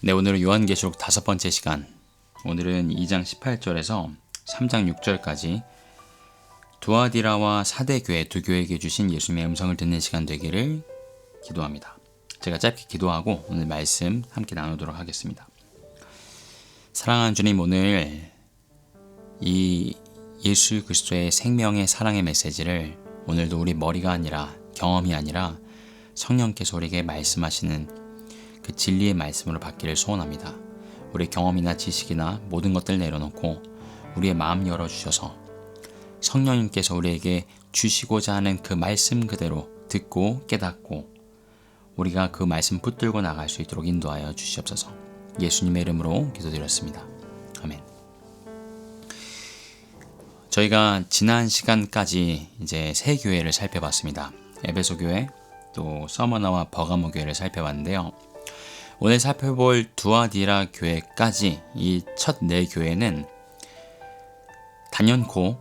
네, 오늘은 요한계시록 5번째 시간. 오늘은 2장 18절에서 3장 6절까지 두아디라와 사대교회 두 교회에게 주신 예수님의 음성을 듣는 시간 되기를 기도합니다. 제가 짧게 기도하고 오늘 말씀 함께 나누도록 하겠습니다. 사랑하는 주님, 오늘 이 예수 그리스도의 생명의 사랑의 메시지를 오늘도 우리 머리가 아니라 경험이 아니라 성령께서 우리에게 말씀하시는 그 진리의 말씀으로 받기를 소원합니다. 우리의 경험이나 지식이나 모든 것들 내려놓고 우리의 마음 열어주셔서 성령님께서 우리에게 주시고자 하는 그 말씀 그대로 듣고 깨닫고 우리가 그 말씀 붙들고 나갈 수 있도록 인도하여 주시옵소서. 예수님의 이름으로 기도드렸습니다. 아멘. 저희가 지난 시간까지 이제 세 교회를 살펴봤습니다. 에베소 교회, 또 서머나와 버가모 교회를 살펴봤는데요. 오늘 살펴볼 두아디라 교회까지 이 첫 네 교회는 단연코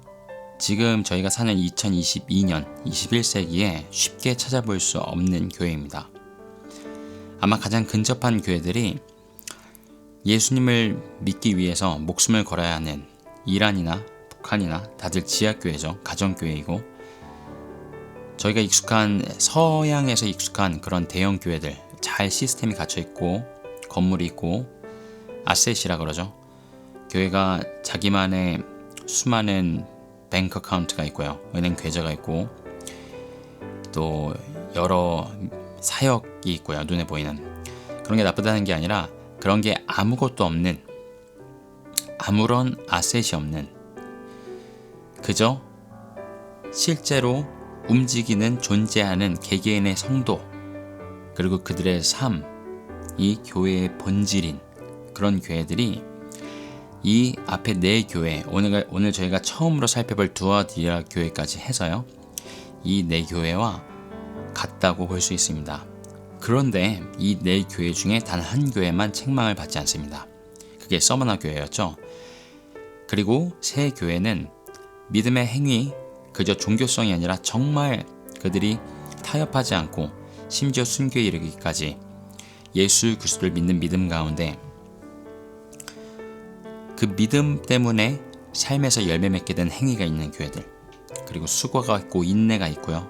지금 저희가 사는 2022년 21세기에 쉽게 찾아볼 수 없는 교회입니다. 아마 가장 근접한 교회들이 예수님을 믿기 위해서 목숨을 걸어야 하는 이란이나 북한이나 다들 지하교회죠. 가정교회이고 저희가 익숙한 서양에서 익숙한 그런 대형 교회들, 잘 시스템이 갖춰 있고 건물이 있고 아셋이라 그러죠. 교회가 자기만의 수많은 뱅크 어카운트가 있고요. 은행 계좌가 있고 또 여러 사역이 있고요. 눈에 보이는. 그런 게 나쁘다는 게 아니라 그런 게 아무것도 없는, 아무런 아셋이 없는, 그저 실제로 움직이는 존재하는 개개인의 성도 그리고 그들의 삶이 교회의 본질인 그런 교회들이 이 앞에 네 교회, 오늘 저희가 처음으로 살펴볼 두아디라 교회까지 해서요, 이 네 교회와 같다고 볼 수 있습니다. 그런데 이 네 교회 중에 단 한 교회만 책망을 받지 않습니다. 그게 서머나 교회였죠. 그리고 세 교회는 믿음의 행위, 그저 종교성이 아니라 정말 그들이 타협하지 않고 심지어 순교에 이르기까지 예수 그리스도를 믿는 믿음 가운데 그 믿음 때문에 삶에서 열매 맺게 된 행위가 있는 교회들, 그리고 수고가 있고 인내가 있고요.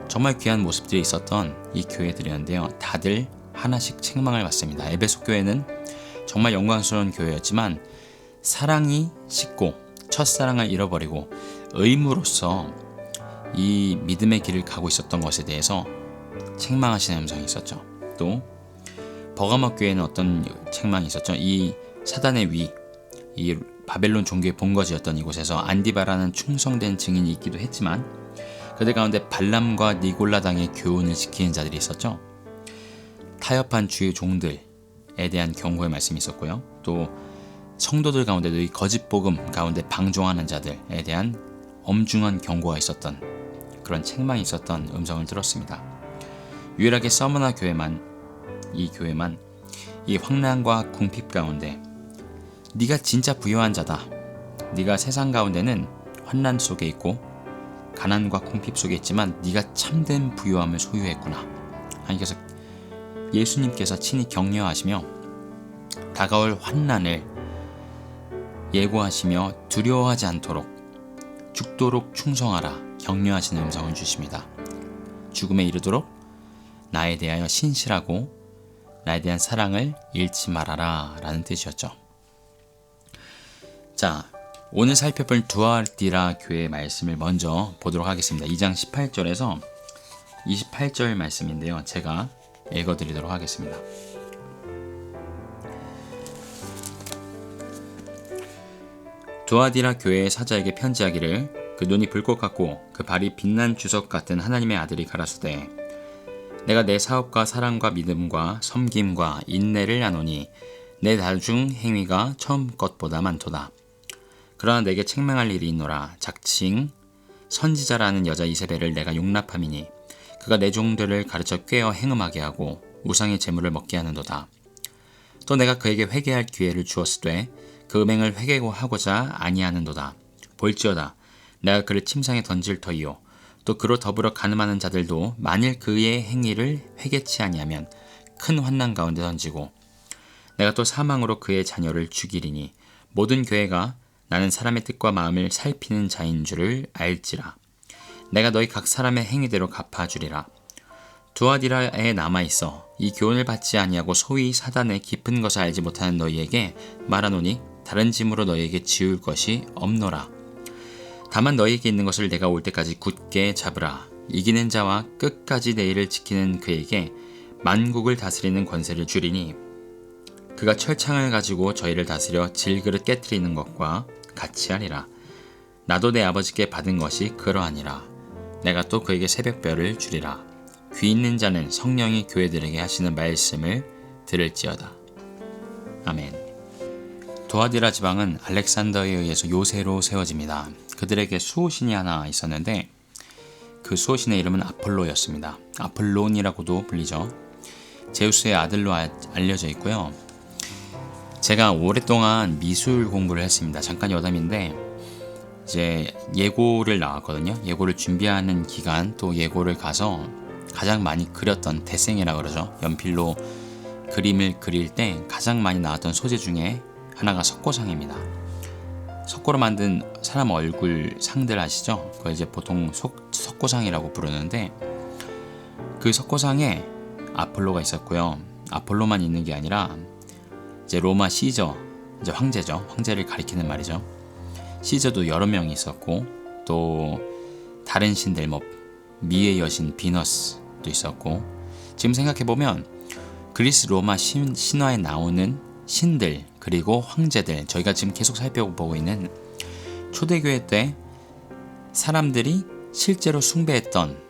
정말 귀한 모습들이 있었던 이 교회들이었는데요. 다들 하나씩 책망을 받습니다. 에베소 교회는 정말 영광스러운 교회였지만 사랑이 식고 첫사랑을 잃어버리고 의무로서 이 믿음의 길을 가고 있었던 것에 대해서 책망하시는 음성이 있었죠. 또 버가모 교회는 어떤 책망이 있었죠. 이 사단의 위, 이 바벨론 종교의 본거지였던 이곳에서 안디바라는 충성된 증인이 있기도 했지만 그들 가운데 발람과 니골라당의 교훈을 지키는 자들이 있었죠. 타협한 주의 종들에 대한 경고의 말씀이 있었고요. 또 성도들 가운데도 이 거짓 복음 가운데 방종하는 자들에 대한 엄중한 경고가 있었던 그런 책망이 있었던 음성을 들었습니다. 유일하게 서머나 교회만, 이 교회만 이 환난과 궁핍 가운데 네가 진짜 부유한 자다, 네가 세상 가운데는 환난 속에 있고 가난과 궁핍 속에 있지만 네가 참된 부유함을 소유했구나. 하나님께서, 예수님께서 친히 격려하시며 다가올 환난을 예고하시며 두려워하지 않도록 죽도록 충성하라 격려하시는 음성을 주십니다. 죽음에 이르도록 나에 대하여 신실하고 나에 대한 사랑을 잃지 말아라 라는 뜻이었죠. 자, 오늘 살펴볼 두아디라 교회의 말씀을 먼저 보도록 하겠습니다. 2장 18절에서 28절 말씀인데요. 제가 읽어드리도록 하겠습니다. 두아디라 교회의 사자에게 편지하기를, 그 눈이 불꽃 같고 그 발이 빛난 주석 같은 하나님의 아들이 가라사대, 내가 내 사업과 사랑과 믿음과 섬김과 인내를 나누니 내 나중 행위가 처음 것보다 많도다. 그러나 내게 책망할 일이 있노라. 작칭 선지자라는 여자 이세벨을 내가 용납함이니 그가 내 종들을 가르쳐 꾀어 행음하게 하고 우상의 재물을 먹게 하는도다. 또 내가 그에게 회개할 기회를 주었으되 그 음행을 회개하고자 아니하는도다. 볼지어다 내가 그를 침상에 던질 터이요 또 그로 더불어 간음하는 자들도 만일 그의 행위를 회개치 아니하면 큰 환난 가운데 던지고 내가 또 사망으로 그의 자녀를 죽이리니 모든 교회가 나는 사람의 뜻과 마음을 살피는 자인 줄을 알지라. 내가 너희 각 사람의 행위대로 갚아주리라. 두아디라에 남아있어 이 교훈을 받지 아니하고 소위 사단의 깊은 것을 알지 못하는 너희에게 말하노니 다른 짐으로 너희에게 지울 것이 없노라. 다만 너희에게 있는 것을 내가 올 때까지 굳게 잡으라. 이기는 자와 끝까지 내 일을 지키는 그에게 만국을 다스리는 권세를 주리니 그가 철창을 가지고 저희를 다스려 질그릇 깨뜨리는 것과 같이 하리라. 나도 내 아버지께 받은 것이 그러하니라. 내가 또 그에게 새벽별을 주리라. 귀 있는 자는 성령이 교회들에게 하시는 말씀을 들을지어다. 아멘. 두아디라 지방은 알렉산더에 의해서 요새로 세워집니다. 그들에게 수호신이 하나 있었는데 그 수호신의 이름은 아폴로였습니다. 아폴론이라고도 불리죠. 제우스의 아들로 알려져 있고요. 제가 오랫동안 미술 공부를 했습니다. 잠깐 여담인데 이제 예고를 나왔거든요. 예고를 준비하는 기간 또 예고를 가서 가장 많이 그렸던 데생이라 그러죠. 연필로 그림을 그릴 때 가장 많이 나왔던 소재 중에 하나가 석고상입니다. 석고로 만든 사람 얼굴 상들 아시죠? 그걸 이제 보통 석고상이라고 부르는데 그 석고상에 아폴로가 있었고요. 아폴로만 있는 게 아니라 이제 로마 시저, 이제 황제죠. 황제를 가리키는 말이죠. 시저도 여러 명이 있었고 또 다른 신들 미의 여신 비너스도 있었고 지금 생각해보면 그리스 로마 신화에 나오는 신들 그리고 황제들 저희가 지금 계속 살펴보고 있는 초대교회 때 사람들이 실제로 숭배했던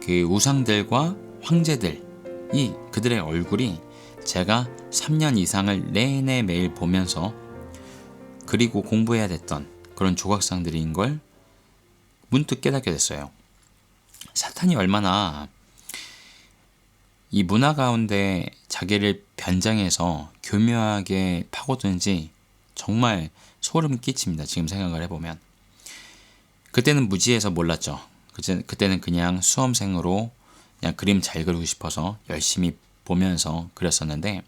그 우상들과 황제들이 그들의 얼굴이 제가 3년 이상을 내내 매일 보면서 그리고 공부해야 됐던 그런 조각상들인 걸 문득 깨닫게 됐어요. 사탄이 얼마나 이 문화 가운데 자기를 변장해서 교묘하게 파고드는지 정말 소름 끼칩니다. 지금 생각을 해보면. 그때는 무지해서 몰랐죠. 그때는 그냥 수험생으로 그냥 그림 잘 그리고 싶어서 열심히 보면서 그렸었는데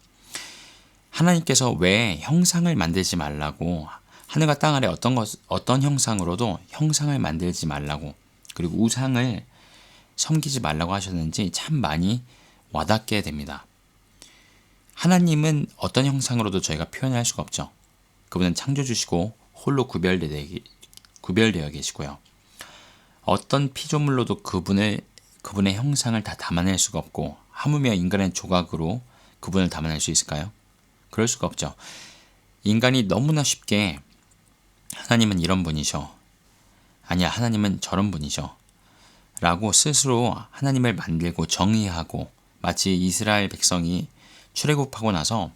하나님께서 왜 형상을 만들지 말라고 하늘과 땅 아래 어떤 형상으로도 형상을 만들지 말라고 그리고 우상을 섬기지 말라고 하셨는지 참 많이 와닿게 됩니다. 하나님은 어떤 형상으로도 저희가 표현할 수가 없죠. 그분은 창조주시고 홀로 구별되어 계시고요. 어떤 피조물로도 그분의 형상을 다 담아낼 수가 없고 하물며 인간의 조각으로 그분을 담아낼 수 있을까요? 그럴 수가 없죠. 인간이 너무나 쉽게 하나님은 이런 분이셔. 아니야, 하나님은 저런 분이셔. 라고 스스로 하나님을 만들고 정의하고 마치 이스라엘 백성이 출애굽하고 나서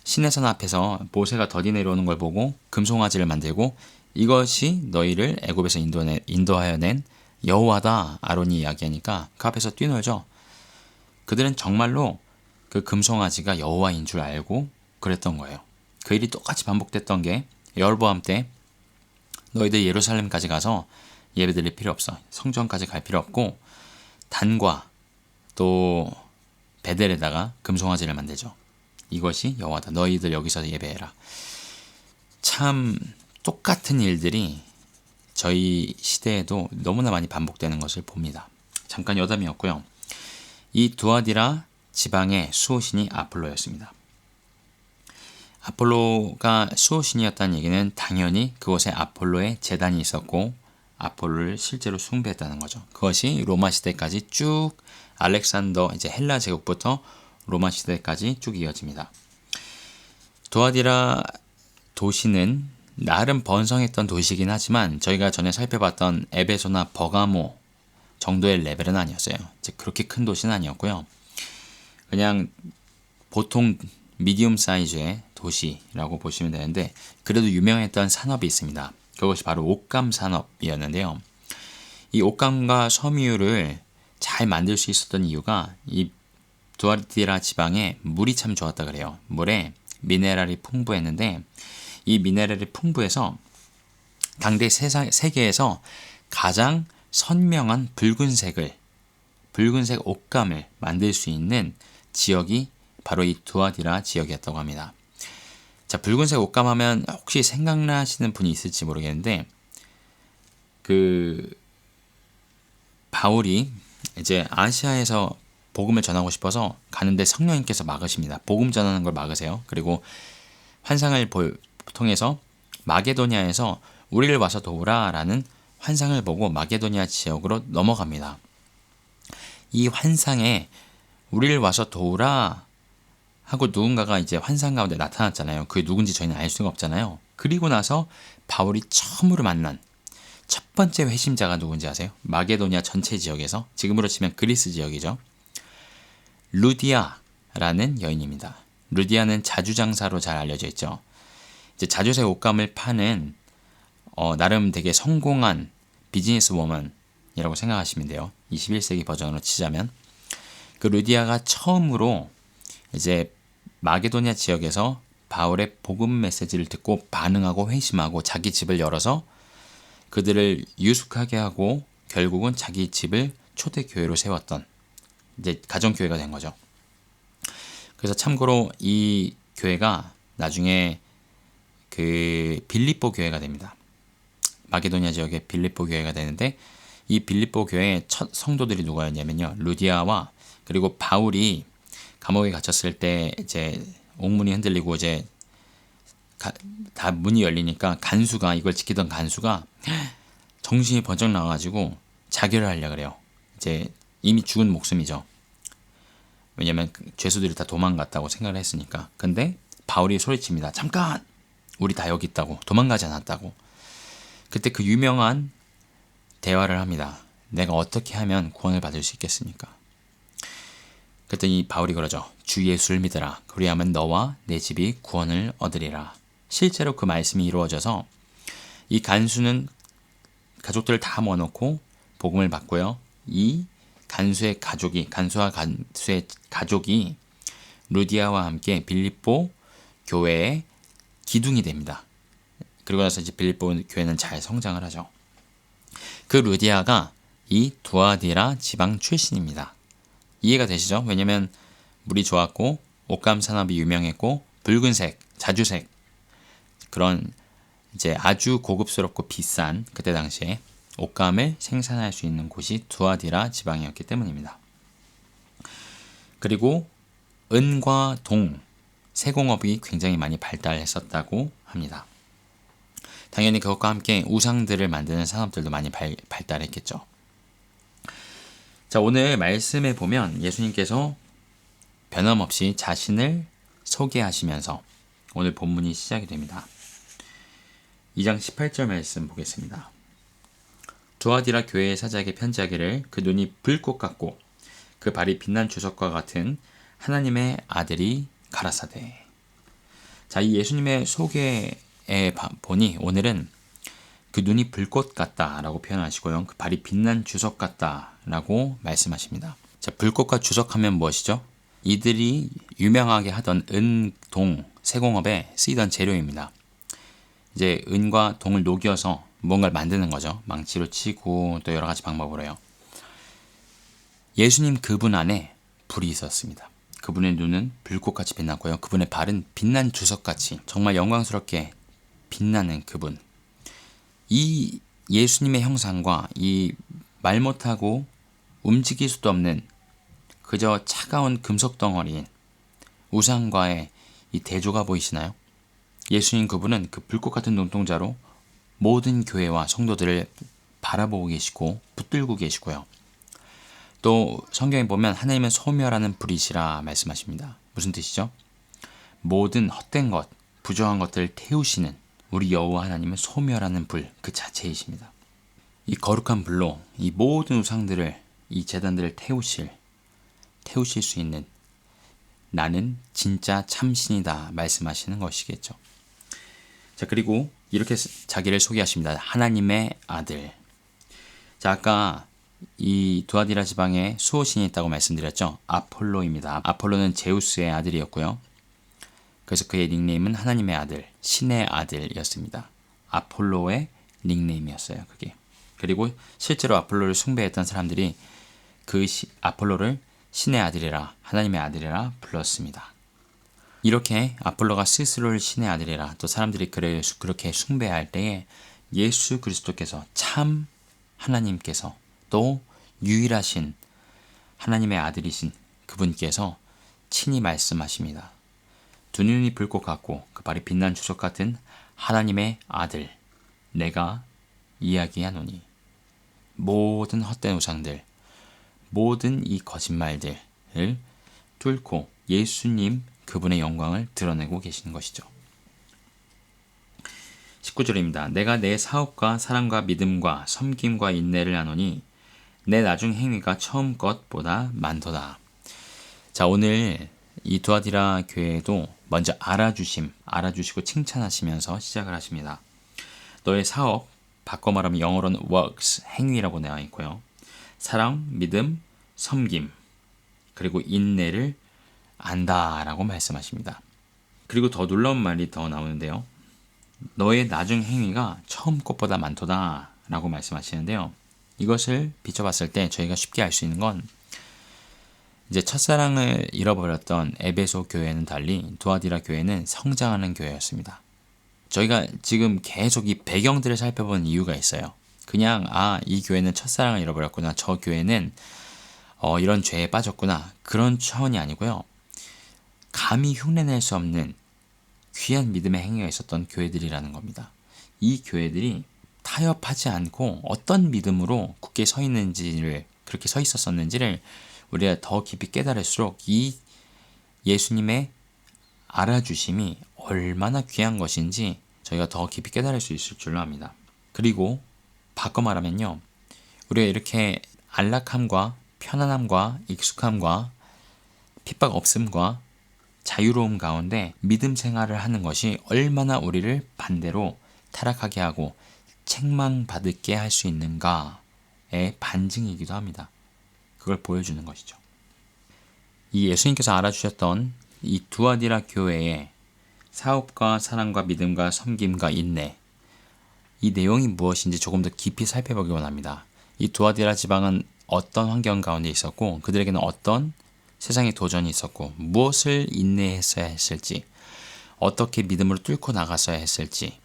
시내산 앞에서 모세가 더디 내려오는 걸 보고 금송아지를 만들고 이것이 너희를 애굽에서 인도하여 낸 여호와다 아론이 이야기하니까 그 앞에서 뛰놀죠. 그들은 정말로 그 금송아지가 여호와인 줄 알고 그랬던 거예요. 그 일이 똑같이 반복됐던 게 여로보암 때 너희들 예루살렘까지 가서 예배드릴 필요 없어. 성전까지 갈 필요 없고 단과 또 베델에다가 금송아지를 만들죠. 이것이 여호와다. 너희들 여기서 예배해라. 참 똑같은 일들이 저희 시대에도 너무나 많이 반복되는 것을 봅니다. 잠깐 여담이었고요. 이 두아디라 지방의 수호신이 아폴로였습니다. 아폴로가 수호신이었다는 얘기는 당연히 그곳에 아폴로의 제단이 있었고 아폴로를 실제로 숭배했다는 거죠. 그것이 로마 시대까지 쭉 알렉산더 이제 헬라 제국부터 로마 시대까지 쭉 이어집니다. 두아디라 도시는 나름 번성했던 도시이긴 하지만 저희가 전에 살펴봤던 에베소나 버가모 정도의 레벨은 아니었어요. 이제 그렇게 큰 도시는 아니었고요. 그냥 보통 미디움 사이즈의 도시라고 보시면 되는데 그래도 유명했던 산업이 있습니다. 그것이 바로 옷감 산업이었는데요. 이 옷감과 섬유를 잘 만들 수 있었던 이유가 이 두아디라 지방에 물이 참 좋았다 그래요. 물에 미네랄이 풍부했는데 이 미네랄이 풍부해서 당대 세계에서 가장 선명한 붉은색 옷감을 만들 수 있는 지역이 바로 이 두아디라 지역이었다고 합니다. 자, 붉은색 옷감 하면 혹시 생각나시는 분이 있을지 모르겠는데 그 바울이 이제 아시아에서 복음을 전하고 싶어서 가는데 성령님께서 막으십니다. 복음 전하는 걸 막으세요. 그리고 환상을 통해서 마게도니아에서 우리를 와서 도우라 라는 환상을 보고 마게도니아 지역으로 넘어갑니다. 이 환상에 우리를 와서 도우라 하고 누군가가 이제 환상 가운데 나타났잖아요. 그게 누군지 저희는 알 수가 없잖아요. 그리고 나서 바울이 처음으로 만난 첫 번째 회심자가 누군지 아세요? 마게도니아 전체 지역에서, 지금으로 치면 그리스 지역이죠. 루디아라는 여인입니다. 루디아는 자주장사로 잘 알려져 있죠. 이제 자주색 옷감을 파는 나름 되게 성공한 비즈니스 워먼이라고 생각하시면 돼요. 21세기 버전으로 치자면 그 루디아가 처음으로 이제 마게도니아 지역에서 바울의 복음 메시지를 듣고 반응하고 회심하고 자기 집을 열어서 그들을 유숙하게 하고 결국은 자기 집을 초대교회로 세웠던 이제 가정교회가 된 거죠. 그래서 참고로 이 교회가 나중에 그 빌립보 교회가 됩니다. 마게도니아 지역의 빌립보 교회가 되는데 이 빌립보 교회의 첫 성도들이 누구였냐면요. 루디아와 그리고 바울이 감옥에 갇혔을 때 이제 옥문이 흔들리고 이제 다 문이 열리니까 이걸 지키던 간수가 정신이 번쩍 나와가지고 자결을 하려고 그래요. 이제 이미 죽은 목숨이죠. 왜냐면 죄수들이 다 도망갔다고 생각을 했으니까. 근데 바울이 소리칩니다. 잠깐! 우리 다 여기 있다고. 도망가지 않았다고. 그때 그 유명한 대화를 합니다. 내가 어떻게 하면 구원을 받을 수 있겠습니까? 그랬더니 바울이 그러죠. 주 예수를 믿으라. 그리하면 너와 내 집이 구원을 얻으리라. 실제로 그 말씀이 이루어져서 이 간수는 가족들을 다 모아놓고 복음을 받고요. 이 간수와 간수의 가족이 루디아와 함께 빌립보 교회의 기둥이 됩니다. 그리고 나서 이제 빌립보 교회는 잘 성장을 하죠. 그 루디아가 이 두아디라 지방 출신입니다. 이해가 되시죠? 왜냐면 물이 좋았고 옷감 산업이 유명했고 붉은색, 자주색 그런 이제 아주 고급스럽고 비싼 그때 당시에 옷감을 생산할 수 있는 곳이 두아디라 지방이었기 때문입니다. 그리고 은과 동, 세공업이 굉장히 많이 발달했었다고 합니다. 당연히 그것과 함께 우상들을 만드는 산업들도 많이 발달했겠죠. 자, 오늘 말씀에 보면 예수님께서 변함없이 자신을 소개하시면서 오늘 본문이 시작이 됩니다. 2장 18절 말씀 보겠습니다. 두아디라 교회의 사자에게 편지하기를 그 눈이 불꽃 같고 그 발이 빛난 주석과 같은 하나님의 아들이 가라사대. 자, 이 예수님의 소개에 보니 오늘은 그 눈이 불꽃 같다라고 표현하시고요. 그 발이 빛난 주석 같다라고 말씀하십니다. 자, 불꽃과 주석하면 무엇이죠? 이들이 유명하게 하던 은, 동, 세공업에 쓰이던 재료입니다. 이제 은과 동을 녹여서 뭔가를 만드는 거죠. 망치로 치고 또 여러 가지 방법으로요. 예수님 그분 안에 불이 있었습니다. 그분의 눈은 불꽃같이 빛났고요. 그분의 발은 빛난 주석같이 정말 영광스럽게 빛나는 그분. 이 예수님의 형상과 이 말 못하고 움직일 수도 없는 그저 차가운 금속 덩어리인 우상과의 이 대조가 보이시나요? 예수님 그분은 그 불꽃 같은 눈동자로 모든 교회와 성도들을 바라보고 계시고 붙들고 계시고요. 또 성경에 보면 하나님은 소멸하는 불이시라 말씀하십니다. 무슨 뜻이죠? 모든 헛된 것, 부정한 것들을 태우시는 우리 여호와 하나님은 소멸하는 불 그 자체이십니다. 이 거룩한 불로 이 모든 우상들을 이 제단들을 태우실 수 있는 나는 진짜 참신이다 말씀하시는 것이겠죠. 자, 그리고 이렇게 자기를 소개하십니다. 하나님의 아들. 자, 아까 이 두아디라 지방에 수호신이 있다고 말씀드렸죠. 아폴로입니다. 아폴로는 제우스의 아들이었고요. 그래서 그의 닉네임은 하나님의 아들, 신의 아들이었습니다. 아폴로의 닉네임이었어요. 그게. 그리고 실제로 아폴로를 숭배했던 사람들이 그 아폴로를 신의 아들이라, 하나님의 아들이라 불렀습니다. 이렇게 아폴로가 스스로를 신의 아들이라 또 사람들이 그를 그렇게 숭배할 때에 예수 그리스도께서 참 하나님께서 또 유일하신 하나님의 아들이신 그분께서 친히 말씀하십니다. 두 눈이 불꽃 같고 그 발이 빛난 주석 같은 하나님의 아들 내가 이야기하노니 모든 헛된 우상들 모든 이 거짓말들을 뚫고 예수님 그분의 영광을 드러내고 계시는 것이죠. 19절입니다. 내가 내 사업과 사랑과 믿음과 섬김과 인내를 하노니 내 나중 행위가 처음 것보다 많도다. 자, 오늘 이 두아디라 교회도 먼저 알아주시고 칭찬하시면서 시작을 하십니다. 너의 사업, 바꿔 말하면 영어로는 works, 행위라고 되어 있고요. 사랑, 믿음, 섬김, 그리고 인내를 안다라고 말씀하십니다. 그리고 더 놀라운 말이 더 나오는데요. 너의 나중 행위가 처음 것보다 많도다 라고 말씀하시는데요. 이것을 비춰봤을 때 저희가 쉽게 알 수 있는 건 이제 첫사랑을 잃어버렸던 에베소 교회는 달리 두아디라 교회는 성장하는 교회였습니다. 저희가 지금 계속 이 배경들을 살펴본 이유가 있어요. 그냥 이 교회는 첫사랑을 잃어버렸구나, 저 교회는 이런 죄에 빠졌구나, 그런 차원이 아니고요. 감히 흉내낼 수 없는 귀한 믿음의 행위가 있었던 교회들이라는 겁니다. 이 교회들이 타협하지 않고 어떤 믿음으로 굳게 서 있는지를, 그렇게 서 있었었는지를 우리가 더 깊이 깨달을수록 이 예수님의 알아주심이 얼마나 귀한 것인지 저희가 더 깊이 깨달을 수 있을 줄로 압니다. 그리고 바꿔 말하면요, 우리가 이렇게 안락함과 편안함과 익숙함과 핍박 없음과 자유로움 가운데 믿음 생활을 하는 것이 얼마나 우리를 반대로 타락하게 하고 책망받게 할 수 있는가의 반증이기도 합니다. 그걸 보여주는 것이죠. 이 예수님께서 알아주셨던 이 두아디라 교회의 사업과 사랑과 믿음과 섬김과 인내, 이 내용이 무엇인지 조금 더 깊이 살펴보기 원합니다. 이 두아디라 지방은 어떤 환경 가운데 있었고 그들에게는 어떤 세상의 도전이 있었고 무엇을 인내했어야 했을지, 어떻게 믿음으로 뚫고 나갔어야 했을지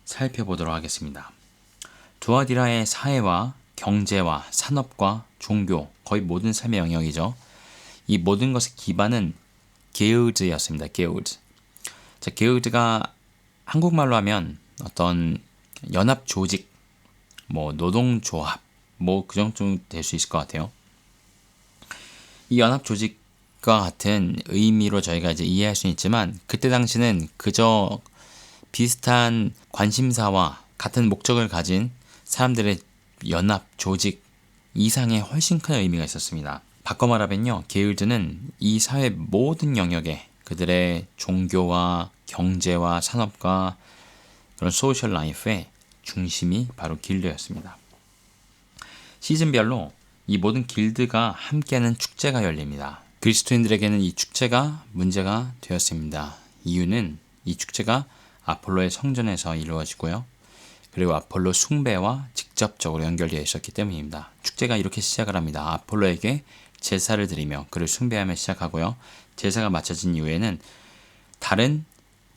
살펴보도록 하겠습니다. 두아디라의 사회와 경제와 산업과 종교, 거의 모든 삶의 영역이죠. 이 모든 것의 기반은 게으르였습니다. 게으르. 자, 게으르가 한국말로 하면 어떤 연합 조직, 노동조합, 그 정도 될 수 있을 것 같아요. 이 연합 조직과 같은 의미로 저희가 이제 이해할 수는 있지만 그때 당시는 그저 비슷한 관심사와 같은 목적을 가진 사람들의 연합 조직 이상의 훨씬 큰 의미가 있었습니다. 바꿔 말하면요, 게을드는 이 사회 모든 영역에 그들의 종교와 경제와 산업과 그런 소셜 라이프의 중심이 바로 길드였습니다. 시즌별로 이 모든 길드가 함께하는 축제가 열립니다. 그리스도인들에게는 이 축제가 문제가 되었습니다. 이유는 이 축제가 아폴로의 성전에서 이루어지고요. 그리고 아폴로 숭배와 직접적으로 연결되어 있었기 때문입니다. 축제가 이렇게 시작을 합니다. 아폴로에게 제사를 드리며 그를 숭배하며 시작하고요. 제사가 마쳐진 이후에는 다른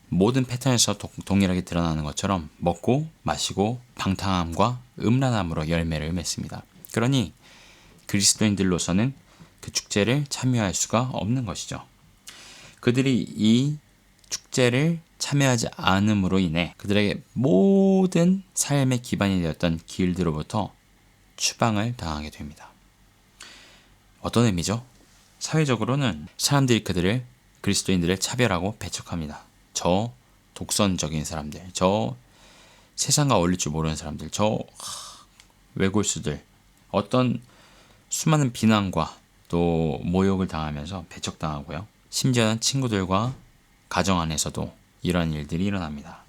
모든 패턴에서 동일하게 드러나는 것처럼 먹고 마시고 방탕함과 음란함으로 열매를 맺습니다. 그러니 그리스도인들로서는 그 축제를 참여할 수가 없는 것이죠. 그들이 이 축제를 참여하지 않음으로 인해 그들에게 모든 삶의 기반이 되었던 길드로부터 추방을 당하게 됩니다. 어떤 의미죠? 사회적으로는 사람들이 그리스도인들을 차별하고 배척합니다. 저 독선적인 사람들, 저 세상과 어울릴 줄 모르는 사람들, 저 외골수들, 어떤 수많은 비난과 또 모욕을 당하면서 배척당하고요. 심지어는 친구들과 가정 안에서도 이러한 일들이 일어납니다.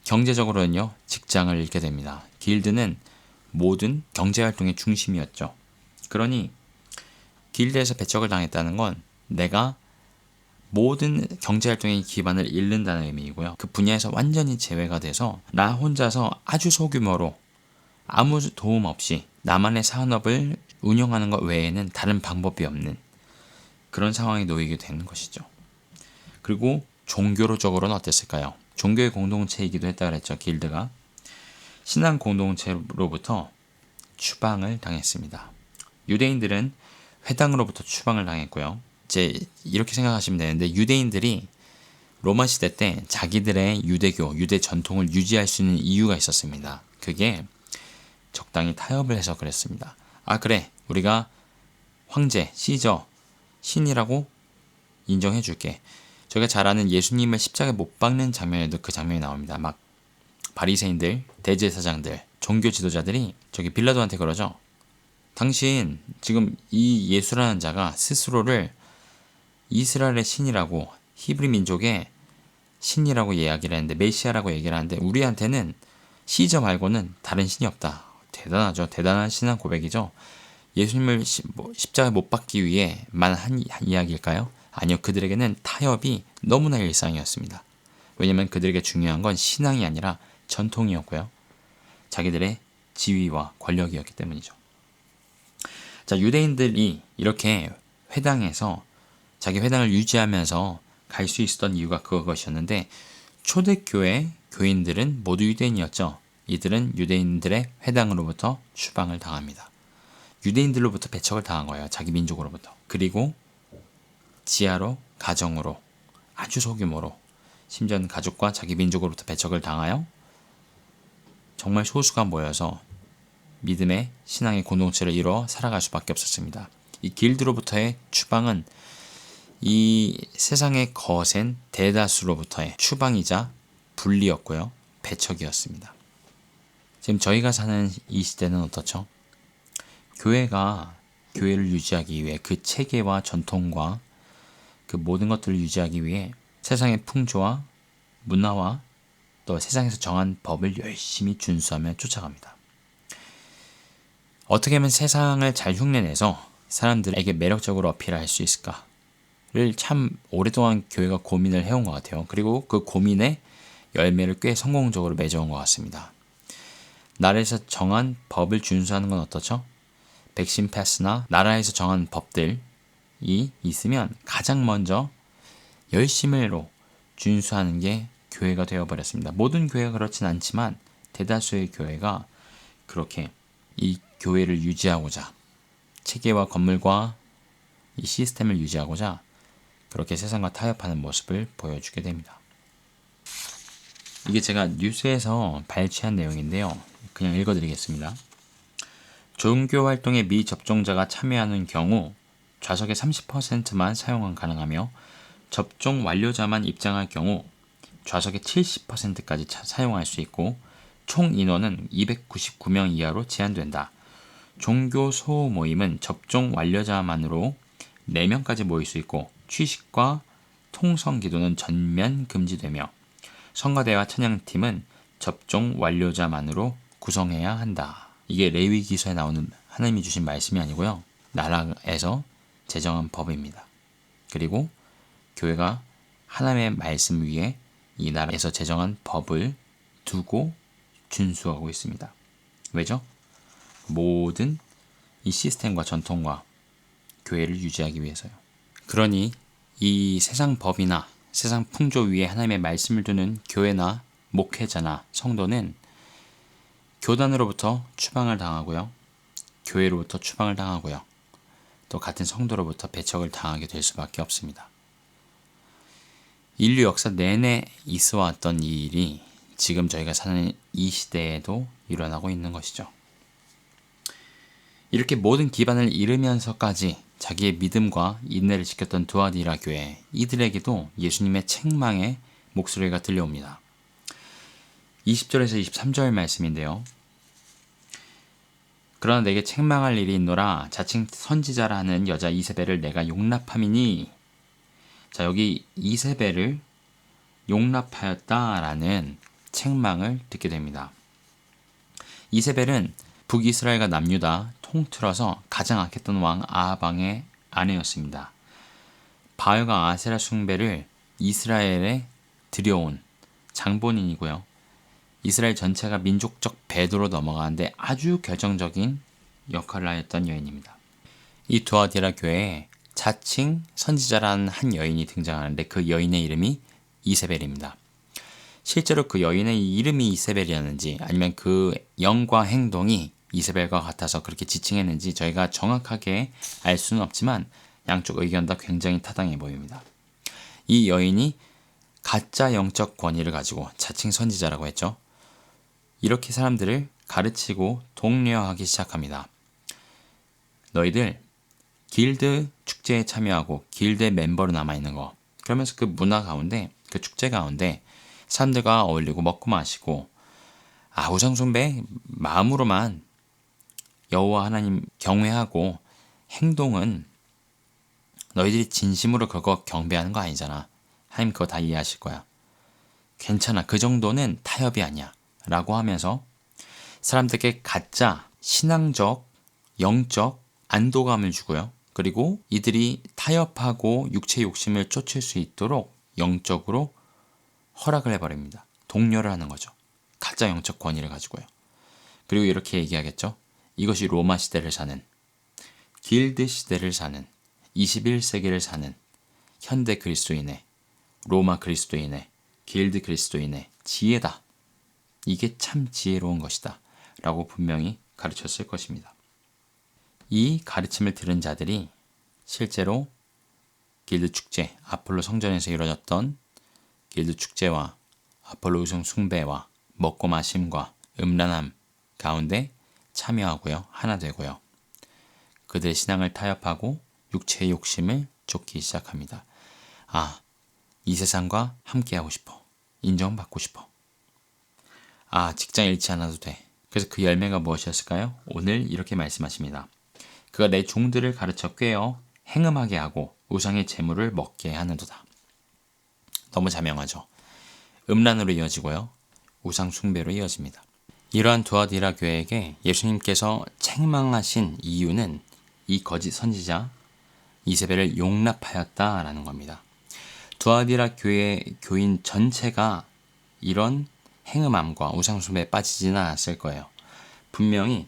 경제적으로는요, 직장을 잃게 됩니다. 길드는 모든 경제활동의 중심이었죠. 그러니 길드에서 배척을 당했다는 건 내가 모든 경제활동의 기반을 잃는다는 의미이고요. 그 분야에서 완전히 제외가 돼서 나 혼자서 아주 소규모로 아무 도움 없이 나만의 산업을 운영하는 것 외에는 다른 방법이 없는 그런 상황에 놓이게 되는 것이죠. 그리고 종교적으로는 어땠을까요? 종교의 공동체이기도 했다 그랬죠. 길드가. 신앙 공동체로부터 추방을 당했습니다. 유대인들은 회당으로부터 추방을 당했고요. 이제 이렇게 생각하시면 되는데, 유대인들이 로마 시대 때 자기들의 유대교, 유대 전통을 유지할 수 있는 이유가 있었습니다. 그게 적당히 타협을 해서 그랬습니다. 아, 그래, 우리가 황제, 시저, 신이라고 인정해 줄게. 저희가 잘 아는 예수님을 십자가에 못 박는 장면에도 그 장면이 나옵니다. 막 바리새인들, 대제사장들, 종교 지도자들이 저기 빌라도한테 그러죠. 당신 지금 이 예수라는 자가 스스로를 이스라엘의 신이라고, 히브리 민족의 신이라고 이야기를 했는데, 메시아라고 얘기를 하는데 우리한테는 시저 말고는 다른 신이 없다. 대단하죠. 대단한 신앙 고백이죠. 예수님을 십자가에 못 박기 위해만 한 이야기일까요? 아니요. 그들에게는 타협이 너무나 일상이었습니다. 왜냐하면 그들에게 중요한 건 신앙이 아니라 전통이었고요. 자기들의 지위와 권력이었기 때문이죠. 자, 유대인들이 이렇게 회당에서 자기 회당을 유지하면서 갈 수 있었던 이유가 그것이었는데, 초대교회 교인들은 모두 유대인이었죠. 이들은 유대인들의 회당으로부터 추방을 당합니다. 유대인들로부터 배척을 당한 거예요. 자기 민족으로부터. 그리고 지하로, 가정으로, 아주 소규모로, 심지어는 가족과 자기 민족으로부터 배척을 당하여 정말 소수가 모여서 믿음의 신앙의 공동체를 이루어 살아갈 수밖에 없었습니다. 이 길드로부터의 추방은 이 세상의 거센 대다수로부터의 추방이자 분리였고요. 배척이었습니다. 지금 저희가 사는 이 시대는 어떻죠? 교회가 교회를 유지하기 위해 그 체계와 전통과 그 모든 것들을 유지하기 위해 세상의 풍조와 문화와 또 세상에서 정한 법을 열심히 준수하며 쫓아갑니다. 어떻게 하면 세상을 잘 흉내내서 사람들에게 매력적으로 어필할 수 있을까를 참 오랫동안 교회가 고민을 해온 것 같아요. 그리고 그 고민의 열매를 꽤 성공적으로 맺어온 것 같습니다. 나라에서 정한 법을 준수하는 건 어떻죠? 백신 패스나 나라에서 정한 법들이 있으면 가장 먼저 열심히로 준수하는 게 교회가 되어버렸습니다. 모든 교회가 그렇진 않지만 대다수의 교회가 그렇게 이 교회를 유지하고자, 체계와 건물과 이 시스템을 유지하고자 그렇게 세상과 타협하는 모습을 보여주게 됩니다. 이게 제가 뉴스에서 발췌한 내용인데요. 그냥 읽어드리겠습니다. 종교활동에 미접종자가 참여하는 경우 좌석의 30%만 사용 가능하며, 접종 완료자만 입장할 경우 좌석의 70%까지 사용할 수 있고, 총 인원은 299명 이하로 제한된다. 종교 소모임은 접종 완료자만으로 4명까지 모일 수 있고, 취식과 통성 기도는 전면 금지되며, 성가대와 찬양팀은 접종 완료자만으로 구성해야 한다. 이게 레위기서에 나오는 하나님이 주신 말씀이 아니고요. 나라에서 제정한 법입니다. 그리고 교회가 하나님의 말씀 위에 이 나라에서 제정한 법을 두고 준수하고 있습니다. 왜죠? 모든 이 시스템과 전통과 교회를 유지하기 위해서요. 그러니 이 세상 법이나 세상 풍조 위에 하나님의 말씀을 두는 교회나 목회자나 성도는 교단으로부터 추방을 당하고요. 교회로부터 추방을 당하고요. 또 같은 성도로부터 배척을 당하게 될 수밖에 없습니다. 인류 역사 내내 있어왔던 이 일이 지금 저희가 사는 이 시대에도 일어나고 있는 것이죠. 이렇게 모든 기반을 잃으면서까지 자기의 믿음과 인내를 지켰던 두아디라 교회, 이들에게도 예수님의 책망의 목소리가 들려옵니다. 20절에서 23절 말씀인데요. 그러나 내게 책망할 일이 있노라. 자칭 선지자라 하는 여자 이세벨을 내가 용납함이니. 자, 여기 이세벨을 용납하였다라는 책망을 듣게 됩니다. 이세벨은 북이스라엘과 남유다 통틀어서 가장 악했던 왕 아하방의 아내였습니다. 바알과 아세라 숭배를 이스라엘에 들여온 장본인이고요. 이스라엘 전체가 민족적 배도로 넘어가는데 아주 결정적인 역할을 하였던 여인입니다. 이 두아디라 교회에 자칭 선지자라는 한 여인이 등장하는데 그 여인의 이름이 이세벨입니다. 실제로 그 여인의 이름이 이세벨이었는지 아니면 그 영과 행동이 이세벨과 같아서 그렇게 지칭했는지 저희가 정확하게 알 수는 없지만 양쪽 의견 다 굉장히 타당해 보입니다. 이 여인이 가짜 영적 권위를 가지고 자칭 선지자라고 했죠. 이렇게 사람들을 가르치고 독려하기 시작합니다. 너희들 길드 축제에 참여하고 길드 멤버로 남아있는 거. 그러면서 그 문화 가운데, 그 축제 가운데 사람들과 어울리고 먹고 마시고 우상숭배 마음으로만 여호와 하나님 경외하고 행동은 너희들이 진심으로 그거 경배하는 거 아니잖아. 하나님 그거 다 이해하실 거야. 괜찮아. 그 정도는 타협이 아니야. 라고 하면서 사람들에게 가짜 신앙적, 영적 안도감을 주고요. 그리고 이들이 타협하고 육체 욕심을 쫓을 수 있도록 영적으로 허락을 해버립니다. 독려를 하는 거죠. 가짜 영적 권위를 가지고요. 그리고 이렇게 얘기하겠죠. 이것이 로마 시대를 사는, 길드 시대를 사는, 21세기를 사는 현대 그리스도인의, 로마 그리스도인의, 길드 그리스도인의 지혜다. 이게 참 지혜로운 것이다. 라고 분명히 가르쳤을 것입니다. 이 가르침을 들은 자들이 실제로 길드 축제, 아폴로 성전에서 이루어졌던 길드 축제와 아폴로 우상 숭배와 먹고 마심과 음란함 가운데 참여하고요. 하나 되고요. 그들의 신앙을 타협하고 육체의 욕심을 쫓기 시작합니다. 이 세상과 함께하고 싶어. 인정받고 싶어. 직장 잃지 않아도 돼. 그래서 그 열매가 무엇이었을까요? 오늘 이렇게 말씀하십니다. 그가 내 종들을 가르쳐 꿰어 행음하게 하고 우상의 재물을 먹게 하는도다. 너무 자명하죠. 음란으로 이어지고요. 우상 숭배로 이어집니다. 이러한 두아디라 교회에게 예수님께서 책망하신 이유는 이 거짓 선지자 이세벨을 용납하였다라는 겁니다. 두아디라 교회 교인 전체가 이런 행음함과 우상 숭배에 빠지지는 않았을 거예요. 분명히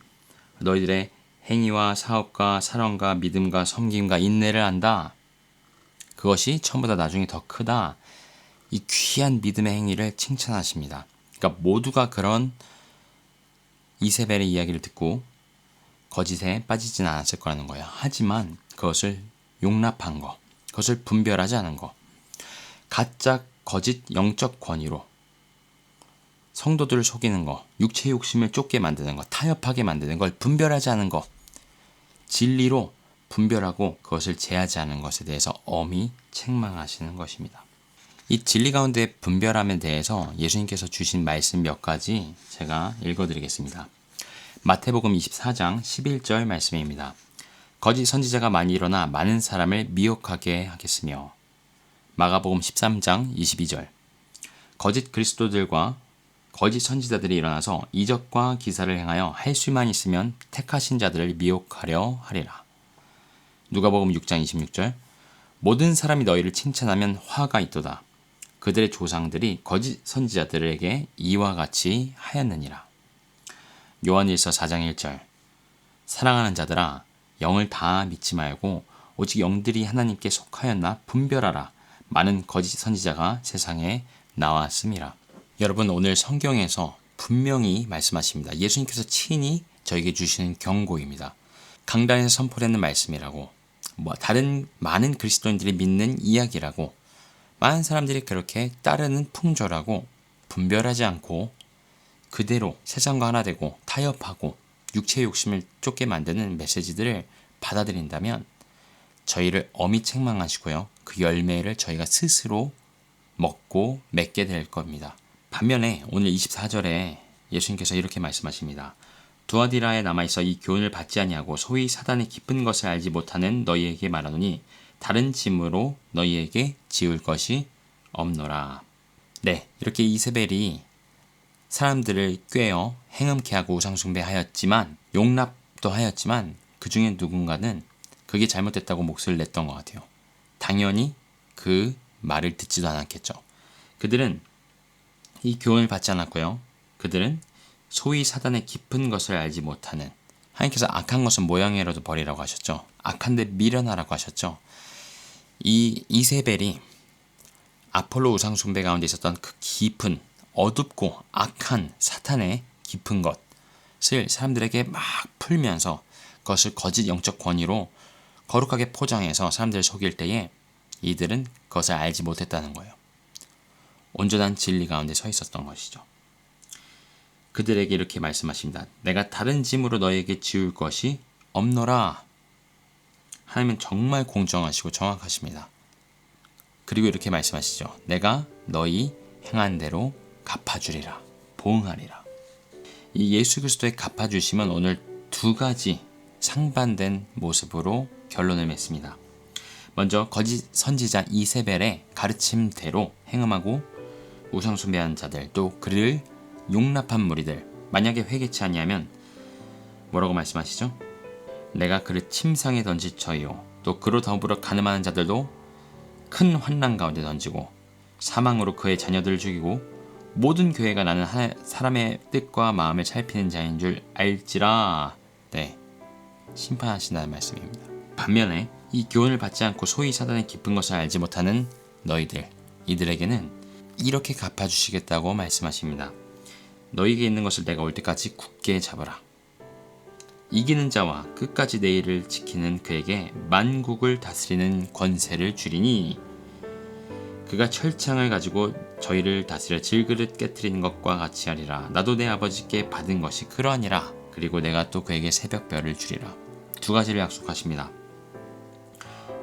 너희들의 행위와 사업과 사랑과 믿음과 섬김과 인내를 한다. 그것이 처음보다 나중에 더 크다. 이 귀한 믿음의 행위를 칭찬하십니다. 그러니까 모두가 그런 이세벨의 이야기를 듣고 거짓에 빠지지는 않았을 거라는 거예요. 하지만 그것을 용납한 거, 그것을 분별하지 않은 거, 가짜 거짓 영적 권위로 성도들을 속이는 거, 육체 욕심을 쫓게 만드는 거, 타협하게 만드는 걸 분별하지 않은 거, 진리로 분별하고 그것을 제하지 않은 것에 대해서 엄히 책망하시는 것입니다. 이 진리 가운데 분별함에 대해서 예수님께서 주신 말씀 몇 가지 제가 읽어드리겠습니다. 마태복음 24장 11절 말씀입니다. 거짓 선지자가 많이 일어나 많은 사람을 미혹하게 하겠으며, 마가복음 13장 22절 거짓 그리스도들과 거짓 선지자들이 일어나서 이적과 기사를 행하여 할 수만 있으면 택하신 자들을 미혹하려 하리라. 누가복음 6장 26절 모든 사람이 너희를 칭찬하면 화가 있도다. 그들의 조상들이 거짓 선지자들에게 이와 같이 하였느니라. 요한일서 4장 1절 사랑하는 자들아 영을 다 믿지 말고 오직 영들이 하나님께 속하였나 분별하라. 많은 거짓 선지자가 세상에 나왔음이라. 여러분, 오늘 성경에서 분명히 말씀하십니다. 예수님께서 친히 저에게 주시는 경고입니다. 강단에서 선포하는 말씀이라고, 다른 많은 그리스도인들이 믿는 이야기라고, 많은 사람들이 그렇게 따르는 풍조라고 분별하지 않고 그대로 세상과 하나 되고 타협하고 육체의 욕심을 쫓게 만드는 메시지들을 받아들인다면 저희를 엄히 책망하시고요. 그 열매를 저희가 스스로 먹고 맺게 될 겁니다. 반면에 오늘 24절에 예수님께서 이렇게 말씀하십니다. 두아디라에 남아있어 이 교훈을 받지 아니하고 소위 사단의 깊은 것을 알지 못하는 너희에게 말하노니 다른 짐으로 너희에게 지울 것이 없노라. 네, 이렇게 이세벨이 사람들을 꿰어 행음케 하고 우상숭배하였지만, 용납도 하였지만 그 중에 누군가는 그게 잘못됐다고 목소리를 냈던 것 같아요. 당연히 그 말을 듣지도 않았겠죠. 그들은 이 교훈을 받지 않았고요. 그들은 소위 사단의 깊은 것을 알지 못하는 하나님께서 악한 것은 모양이라도 버리라고 하셨죠. 악한데 미련하라고 하셨죠. 이 이세벨이 아폴로 우상 숭배 가운데 있었던 그 깊은 어둡고 악한 사탄의 깊은 것을 사람들에게 막 풀면서 그것을 거짓 영적 권위로 거룩하게 포장해서 사람들을 속일 때에 이들은 그것을 알지 못했다는 거예요. 온전한 진리 가운데 서 있었던 것이죠. 그들에게 이렇게 말씀하십니다. 내가 다른 짐으로 너에게 지울 것이 없노라. 하나님은 정말 공정하시고 정확하십니다. 그리고 이렇게 말씀하시죠. 내가 너희 행한 대로 갚아주리라. 보응하리라. 이 예수 그리스도의 갚아주심은 오늘 두 가지 상반된 모습으로 결론을 맺습니다. 먼저 거짓 선지자 이세벨의 가르침대로 행음하고 우상 숭배한 자들, 또 그를 용납한 무리들, 만약에 회개치 아니하면 뭐라고 말씀하시죠? 내가 그를 침상에 던지쳐요. 또 그로 더불어 가늠하는 자들도 큰 환난 가운데 던지고 사망으로 그의 자녀들을 죽이고 모든 교회가 나는 사람의 뜻과 마음을 살피는 자인 줄 알지라. 네, 심판하신다는 말씀입니다. 반면에 이 교훈을 받지 않고 소위 사단의 깊은 것을 알지 못하는 너희들, 이들에게는 이렇게 갚아주시겠다고 말씀하십니다. 너희에게 있는 것을 내가 올 때까지 굳게 잡으라. 이기는 자와 끝까지 내 일을 지키는 그에게 만국을 다스리는 권세를 주리니 그가 철창을 가지고 저희를 다스려 질그릇 깨트리는 것과 같이 하리라. 나도 내 아버지께 받은 것이 그러하니라. 그리고 내가 또 그에게 새벽별을 주리라. 두 가지를 약속하십니다.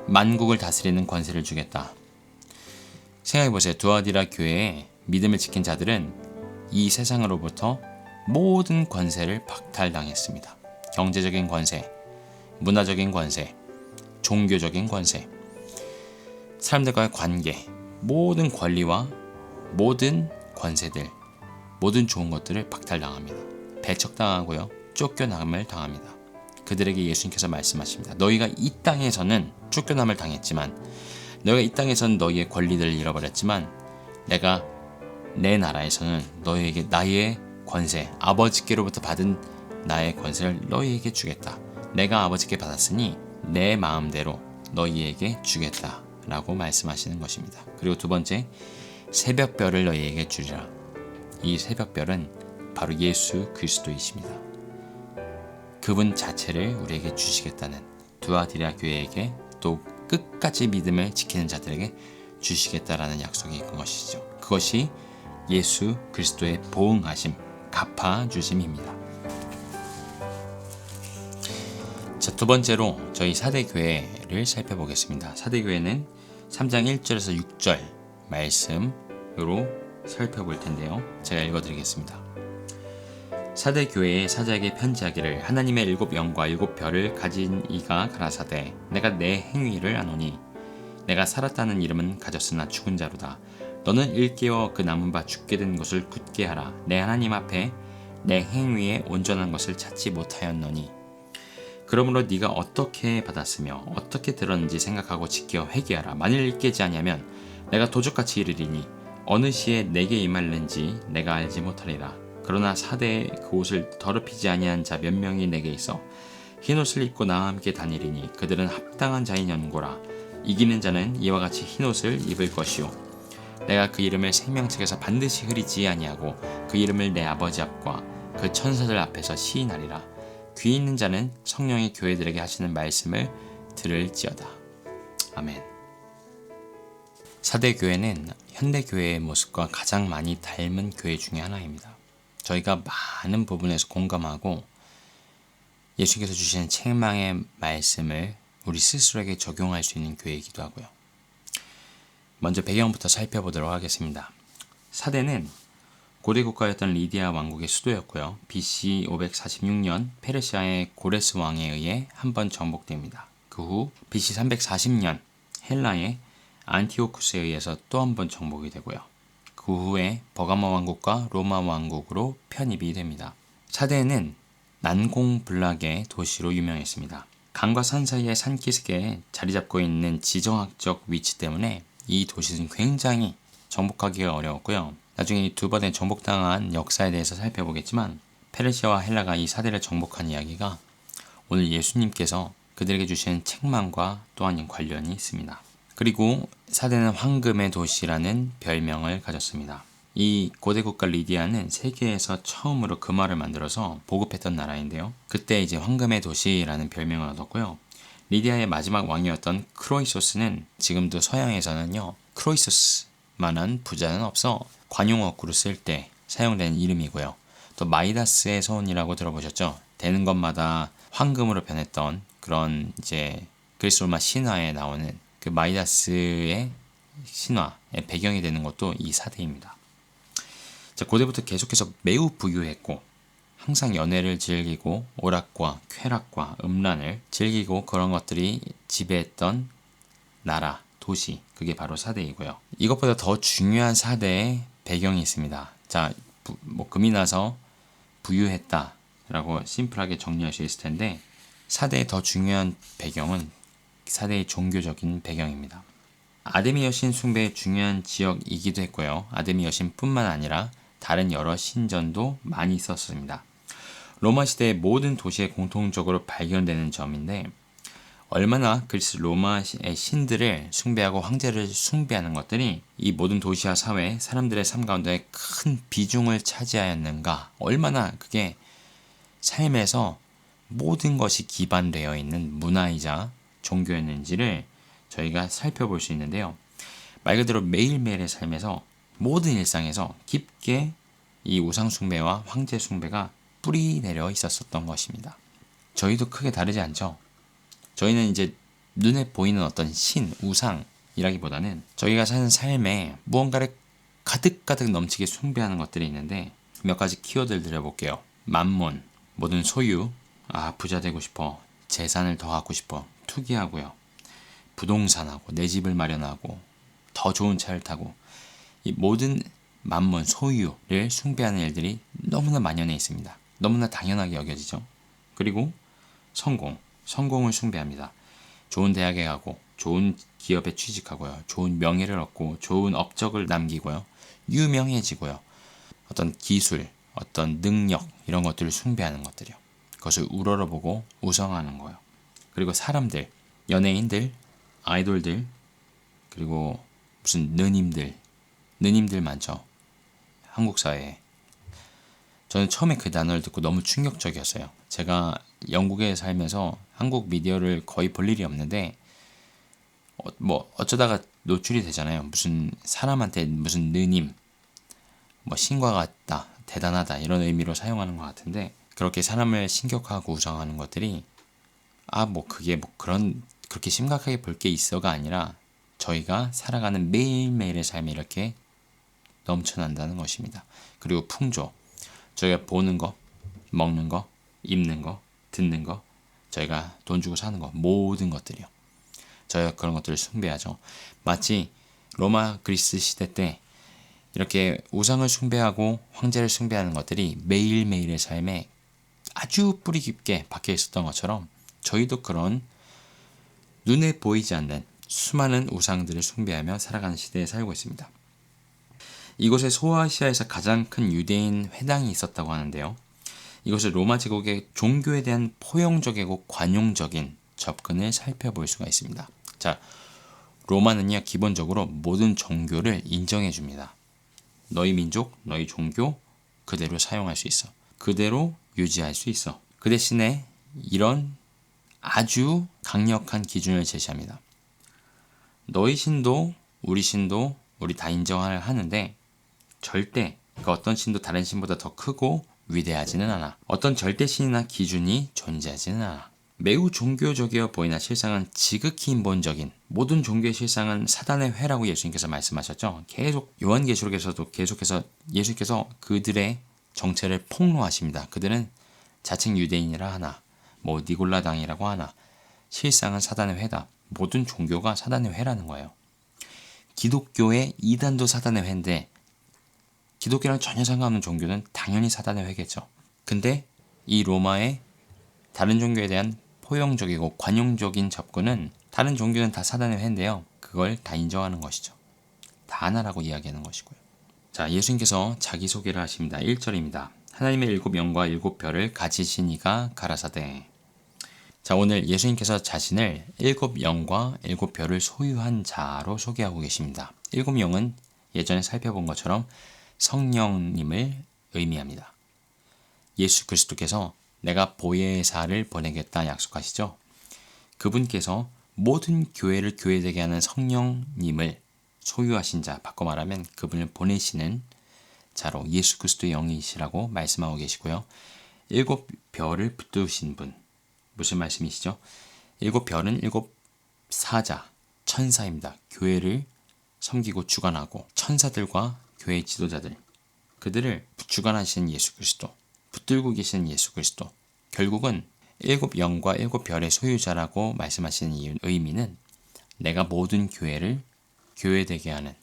만국을 다스리는 권세를 주겠다. 생각해보세요. 두아디라 교회에 믿음을 지킨 자들은 이 세상으로부터 모든 권세를 박탈당했습니다. 경제적인 권세, 문화적인 권세, 종교적인 권세, 사람들과의 관계, 모든 권리와 모든 권세들, 모든 좋은 것들을 박탈당합니다. 배척당하고요, 쫓겨남을 당합니다. 그들에게 예수님께서 말씀하십니다. 너희가 이 땅에서는 쫓겨남을 당했지만, 너희가 이 땅에서는 너희의 권리들을 잃어버렸지만, 내가 내 나라에서는 너희에게 나의 권세, 아버지께로부터 받은 나의 권세를 너희에게 주겠다. 내가 아버지께 받았으니 내 마음대로 너희에게 주겠다 라고 말씀하시는 것입니다. 그리고 두 번째, 새벽별을 너희에게 주리라. 이 새벽별은 바로 예수 그리스도이십니다. 그분 자체를 우리에게 주시겠다는, 두아디라 교회에게 또 끝까지 믿음을 지키는 자들에게 주시겠다라는 약속이 있는 것이죠. 그것이 예수 그리스도의 보응하심, 갚아주심입니다. 자, 두 번째로 저희 사대교회를 살펴보겠습니다. 사대교회는 3장 1절에서 6절 말씀으로 살펴볼 텐데요. 제가 읽어드리겠습니다. 사대교회의 사자에게 편지하기를 하나님의 7영과 7별을 가진 이가 가라사대 내가 내 행위를 아노니 내가 살았다는 이름은 가졌으나 죽은 자로다. 너는 일깨워 그 남은 바 죽게 된 것을 굳게 하라. 내 하나님 앞에 내 행위에 온전한 것을 찾지 못하였노니 그러므로 네가 어떻게 받았으며 어떻게 들었는지 생각하고 지켜 회개하라. 만일 깨지 아니하면 내가 도적같이 이르리니 어느 시에 내게 임할는지 내가 알지 못하리라. 그러나 사대에 그 옷을 더럽히지 아니한 자 몇 명이 내게 있어 흰옷을 입고 나와 함께 다니리니 그들은 합당한 자인 연고라. 이기는 자는 이와 같이 흰옷을 입을 것이요 내가 그 이름을 생명책에서 반드시 흐리지 아니하고 그 이름을 내 아버지 앞과 그 천사들 앞에서 시인하리라. 귀 있는 자는 성령이 교회들에게 하시는 말씀을 들을지어다. 아멘. 사대교회는 현대교회의 모습과 가장 많이 닮은 교회 중에 하나입니다. 저희가 많은 부분에서 공감하고 예수께서 주시는 책망의 말씀을 우리 스스로에게 적용할 수 있는 교회이기도 하고요. 먼저 배경부터 살펴보도록 하겠습니다. 사대는 고대 국가였던 리디아 왕국의 수도였고요. BC 546년 페르시아의 고레스 왕에 의해 한 번 정복됩니다. 그 후 BC 340년 헬라의 안티오쿠스에 의해서 또 한 번 정복이 되고요. 그 후에 버가모 왕국과 로마 왕국으로 편입이 됩니다. 사대는 난공불락의 도시로 유명했습니다. 강과 산 사이의 산기슭에 자리 잡고 있는 지정학적 위치 때문에 이 도시는 굉장히 정복하기가 어려웠고요. 나중에 이 두 번의 정복당한 역사에 대해서 살펴보겠지만 페르시아와 헬라가 이 사대를 정복한 이야기가 오늘 예수님께서 그들에게 주신 책망과 또한 관련이 있습니다. 그리고 사대는 황금의 도시라는 별명을 가졌습니다. 이 고대 국가 리디아는 세계에서 처음으로 금화를 만들어서 보급했던 나라인데요. 그때 이제 황금의 도시라는 별명을 얻었고요. 리디아의 마지막 왕이었던 크로이소스는 지금도 서양에서는요, 크로이소스만한 부자는 없어 관용어구로 쓸 때 사용되는 이름이고요. 또 마이다스의 손이라고 들어보셨죠? 되는 것마다 황금으로 변했던 그런 이제 그리스 로마 신화에 나오는 그 마이다스의 신화의 배경이 되는 것도 이 사대입니다. 자, 고대부터 계속해서 매우 부유했고 항상 연애를 즐기고 오락과 쾌락과 음란을 즐기고 그런 것들이 지배했던 나라, 도시, 그게 바로 사대이고요. 이것보다 더 중요한 사대의 배경이 있습니다. 자, 금이 나서 부유했다라고 심플하게 정리할 수 있을 텐데 사대의 더 중요한 배경은 사대의 종교적인 배경입니다. 아데미 여신 숭배의 중요한 지역이기도 했고요. 아데미 여신뿐만 아니라 다른 여러 신전도 많이 있었습니다. 로마 시대의 모든 도시에 공통적으로 발견되는 점인데 얼마나 그리스 로마의 신들을 숭배하고 황제를 숭배하는 것들이 이 모든 도시와 사회, 사람들의 삶 가운데 큰 비중을 차지하였는가, 얼마나 그게 삶에서 모든 것이 기반되어 있는 문화이자 종교였는지를 저희가 살펴볼 수 있는데요. 말 그대로 매일매일의 삶에서 모든 일상에서 깊게 이 우상숭배와 황제숭배가 뿌리 내려 있었던 것입니다. 저희도 크게 다르지 않죠. 저희는 이제 눈에 보이는 어떤 신, 우상이라기보다는 저희가 사는 삶에 무언가를 가득가득 넘치게 숭배하는 것들이 있는데 몇 가지 키워드를 드려볼게요. 만몬, 모든 소유, 부자 되고 싶어, 재산을 더 갖고 싶어, 투기하고요. 부동산하고 내 집을 마련하고 더 좋은 차를 타고 이 모든 만몬, 소유를 숭배하는 일들이 너무나 만연해 있습니다. 너무나 당연하게 여겨지죠. 그리고 성공을 숭배합니다. 좋은 대학에 가고 좋은 기업에 취직하고요. 좋은 명예를 얻고 좋은 업적을 남기고요. 유명해지고요. 어떤 기술, 어떤 능력 이런 것들을 숭배하는 것들이요. 그것을 우러러보고 우상하는 거예요. 그리고 사람들, 연예인들, 아이돌들, 그리고 무슨 느님들 많죠. 한국 사회에. 저는 처음에 그 단어를 듣고 너무 충격적이었어요. 제가 영국에 살면서 한국 미디어를 거의 볼 일이 없는데 어쩌다가 노출이 되잖아요. 무슨 사람한테 무슨 느님, 신과 같다, 대단하다 이런 의미로 사용하는 것 같은데 그렇게 사람을 신격화하고 우상하는 것들이 그렇게 심각하게 볼 게 있어가 아니라 저희가 살아가는 매일매일의 삶에 이렇게 넘쳐난다는 것입니다. 그리고 풍조, 저희가 보는 거, 먹는 거, 입는 거, 듣는 거, 저희가 돈 주고 사는 거, 모든 것들이요. 저희가 그런 것들을 숭배하죠. 마치 로마 그리스 시대 때 이렇게 우상을 숭배하고 황제를 숭배하는 것들이 매일매일의 삶에 아주 뿌리 깊게 박혀 있었던 것처럼 저희도 그런 눈에 보이지 않는 수많은 우상들을 숭배하며 살아가는 시대에 살고 있습니다. 이곳에 소아시아에서 가장 큰 유대인 회당이 있었다고 하는데요. 이것은 로마 제국의 종교에 대한 포용적이고 관용적인 접근을 살펴볼 수가 있습니다. 자, 로마는요 기본적으로 모든 종교를 인정해 줍니다. 너희 민족, 너희 종교 그대로 사용할 수 있어. 그대로 유지할 수 있어. 그 대신에 이런 아주 강력한 기준을 제시합니다. 너희 신도 우리 다 인정을 하는데 절대 그 어떤 신도 다른 신보다 더 크고 위대하지는 않아. 어떤 절대 신이나 기준이 존재하지는 않아. 매우 종교적이어 보이나 실상은 지극히 인본적인 모든 종교의 실상은 사단의 회라고 예수님께서 말씀하셨죠. 계속 요한계시록에서도 계속해서 예수님께서 그들의 정체를 폭로하십니다. 그들은 자칭 유대인이라 하나 니골라당이라고 하나 실상은 사단의 회다. 모든 종교가 사단의 회라는 거예요. 기독교의 이단도 사단의 회인데 기독교랑 전혀 상관없는 종교는 당연히 사단의 회겠죠. 근데 이 로마의 다른 종교에 대한 포용적이고 관용적인 접근은 다른 종교는 다 사단의 회인데요. 그걸 다 인정하는 것이죠. 다 하나라고 이야기하는 것이고요. 자, 예수님께서 자기소개를 하십니다. 1절입니다. 하나님의 7 영과 7 별을 가지신 이가 가라사대. 자, 오늘 예수님께서 자신을 7영과 7별을 소유한 자로 소개하고 계십니다. 7영은 예전에 살펴본 것처럼 성령님을 의미합니다. 예수 그리스도께서 내가 보혜사를 보내겠다 약속하시죠. 그분께서 모든 교회를 교회되게 하는 성령님을 소유하신 자, 바꿔 말하면 그분을 보내시는 자로 예수 그리스도의 영이시라고 말씀하고 계시고요. 7별을 붙드신 분, 무슨 말씀이시죠? 7별은 7사자, 천사입니다. 교회를 섬기고 주관하고 천사들과 교회 지도자들, 그들을 주관하시는 예수 그리스도, 붙들고 계시는 예수 그리스도, 결국은 7영과 7별의 소유자라고 말씀하시는 의미는 내가 모든 교회를 교회되게 하는,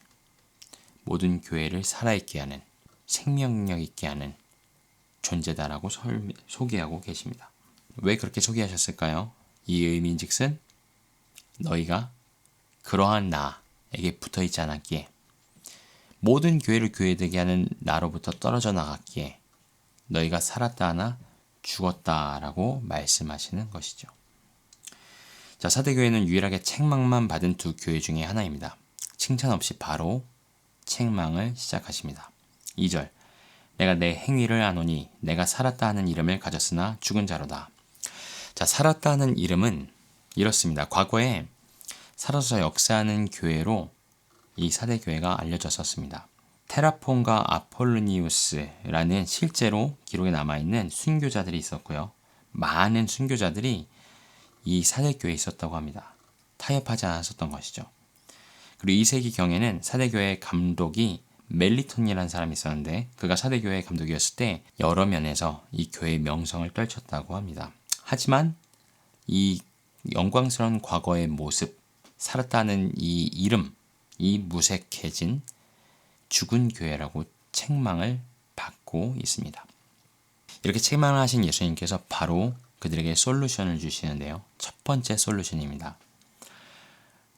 모든 교회를 살아있게 하는, 생명력 있게 하는 존재다라고 소개하고 계십니다. 왜 그렇게 소개하셨을까요? 이 의미인즉슨 너희가 그러한 나에게 붙어있지 않았기에, 모든 교회를 교회되게 하는 나로부터 떨어져 나갔기에 너희가 살았다 하나 죽었다라고 말씀하시는 것이죠. 자, 사대교회는 유일하게 책망만 받은 두 교회 중에 하나입니다. 칭찬 없이 바로 책망을 시작하십니다. 2절, 내가 내 행위를 아노니 내가 살았다 하는 이름을 가졌으나 죽은 자로다. 자, 살았다 하는 이름은 이렇습니다. 과거에 살아서 역사하는 교회로 이 사대교회가 알려졌었습니다. 테라폰과 아폴로니우스라는 실제로 기록에 남아있는 순교자들이 있었고요. 많은 순교자들이 이 사대교회에 있었다고 합니다. 타협하지 않았었던 것이죠. 그리고 2세기경에는 사대교회 감독이 멜리톤이라는 사람이 있었는데, 그가 사대교회 감독이었을 때 여러 면에서 이 교회의 명성을 떨쳤다고 합니다. 하지만 이 영광스러운 과거의 모습, 살았다는 이 이름, 이 무색해진 죽은 교회라고 책망을 받고 있습니다. 이렇게 책망을 하신 예수님께서 바로 그들에게 솔루션을 주시는데요. 첫 번째 솔루션입니다.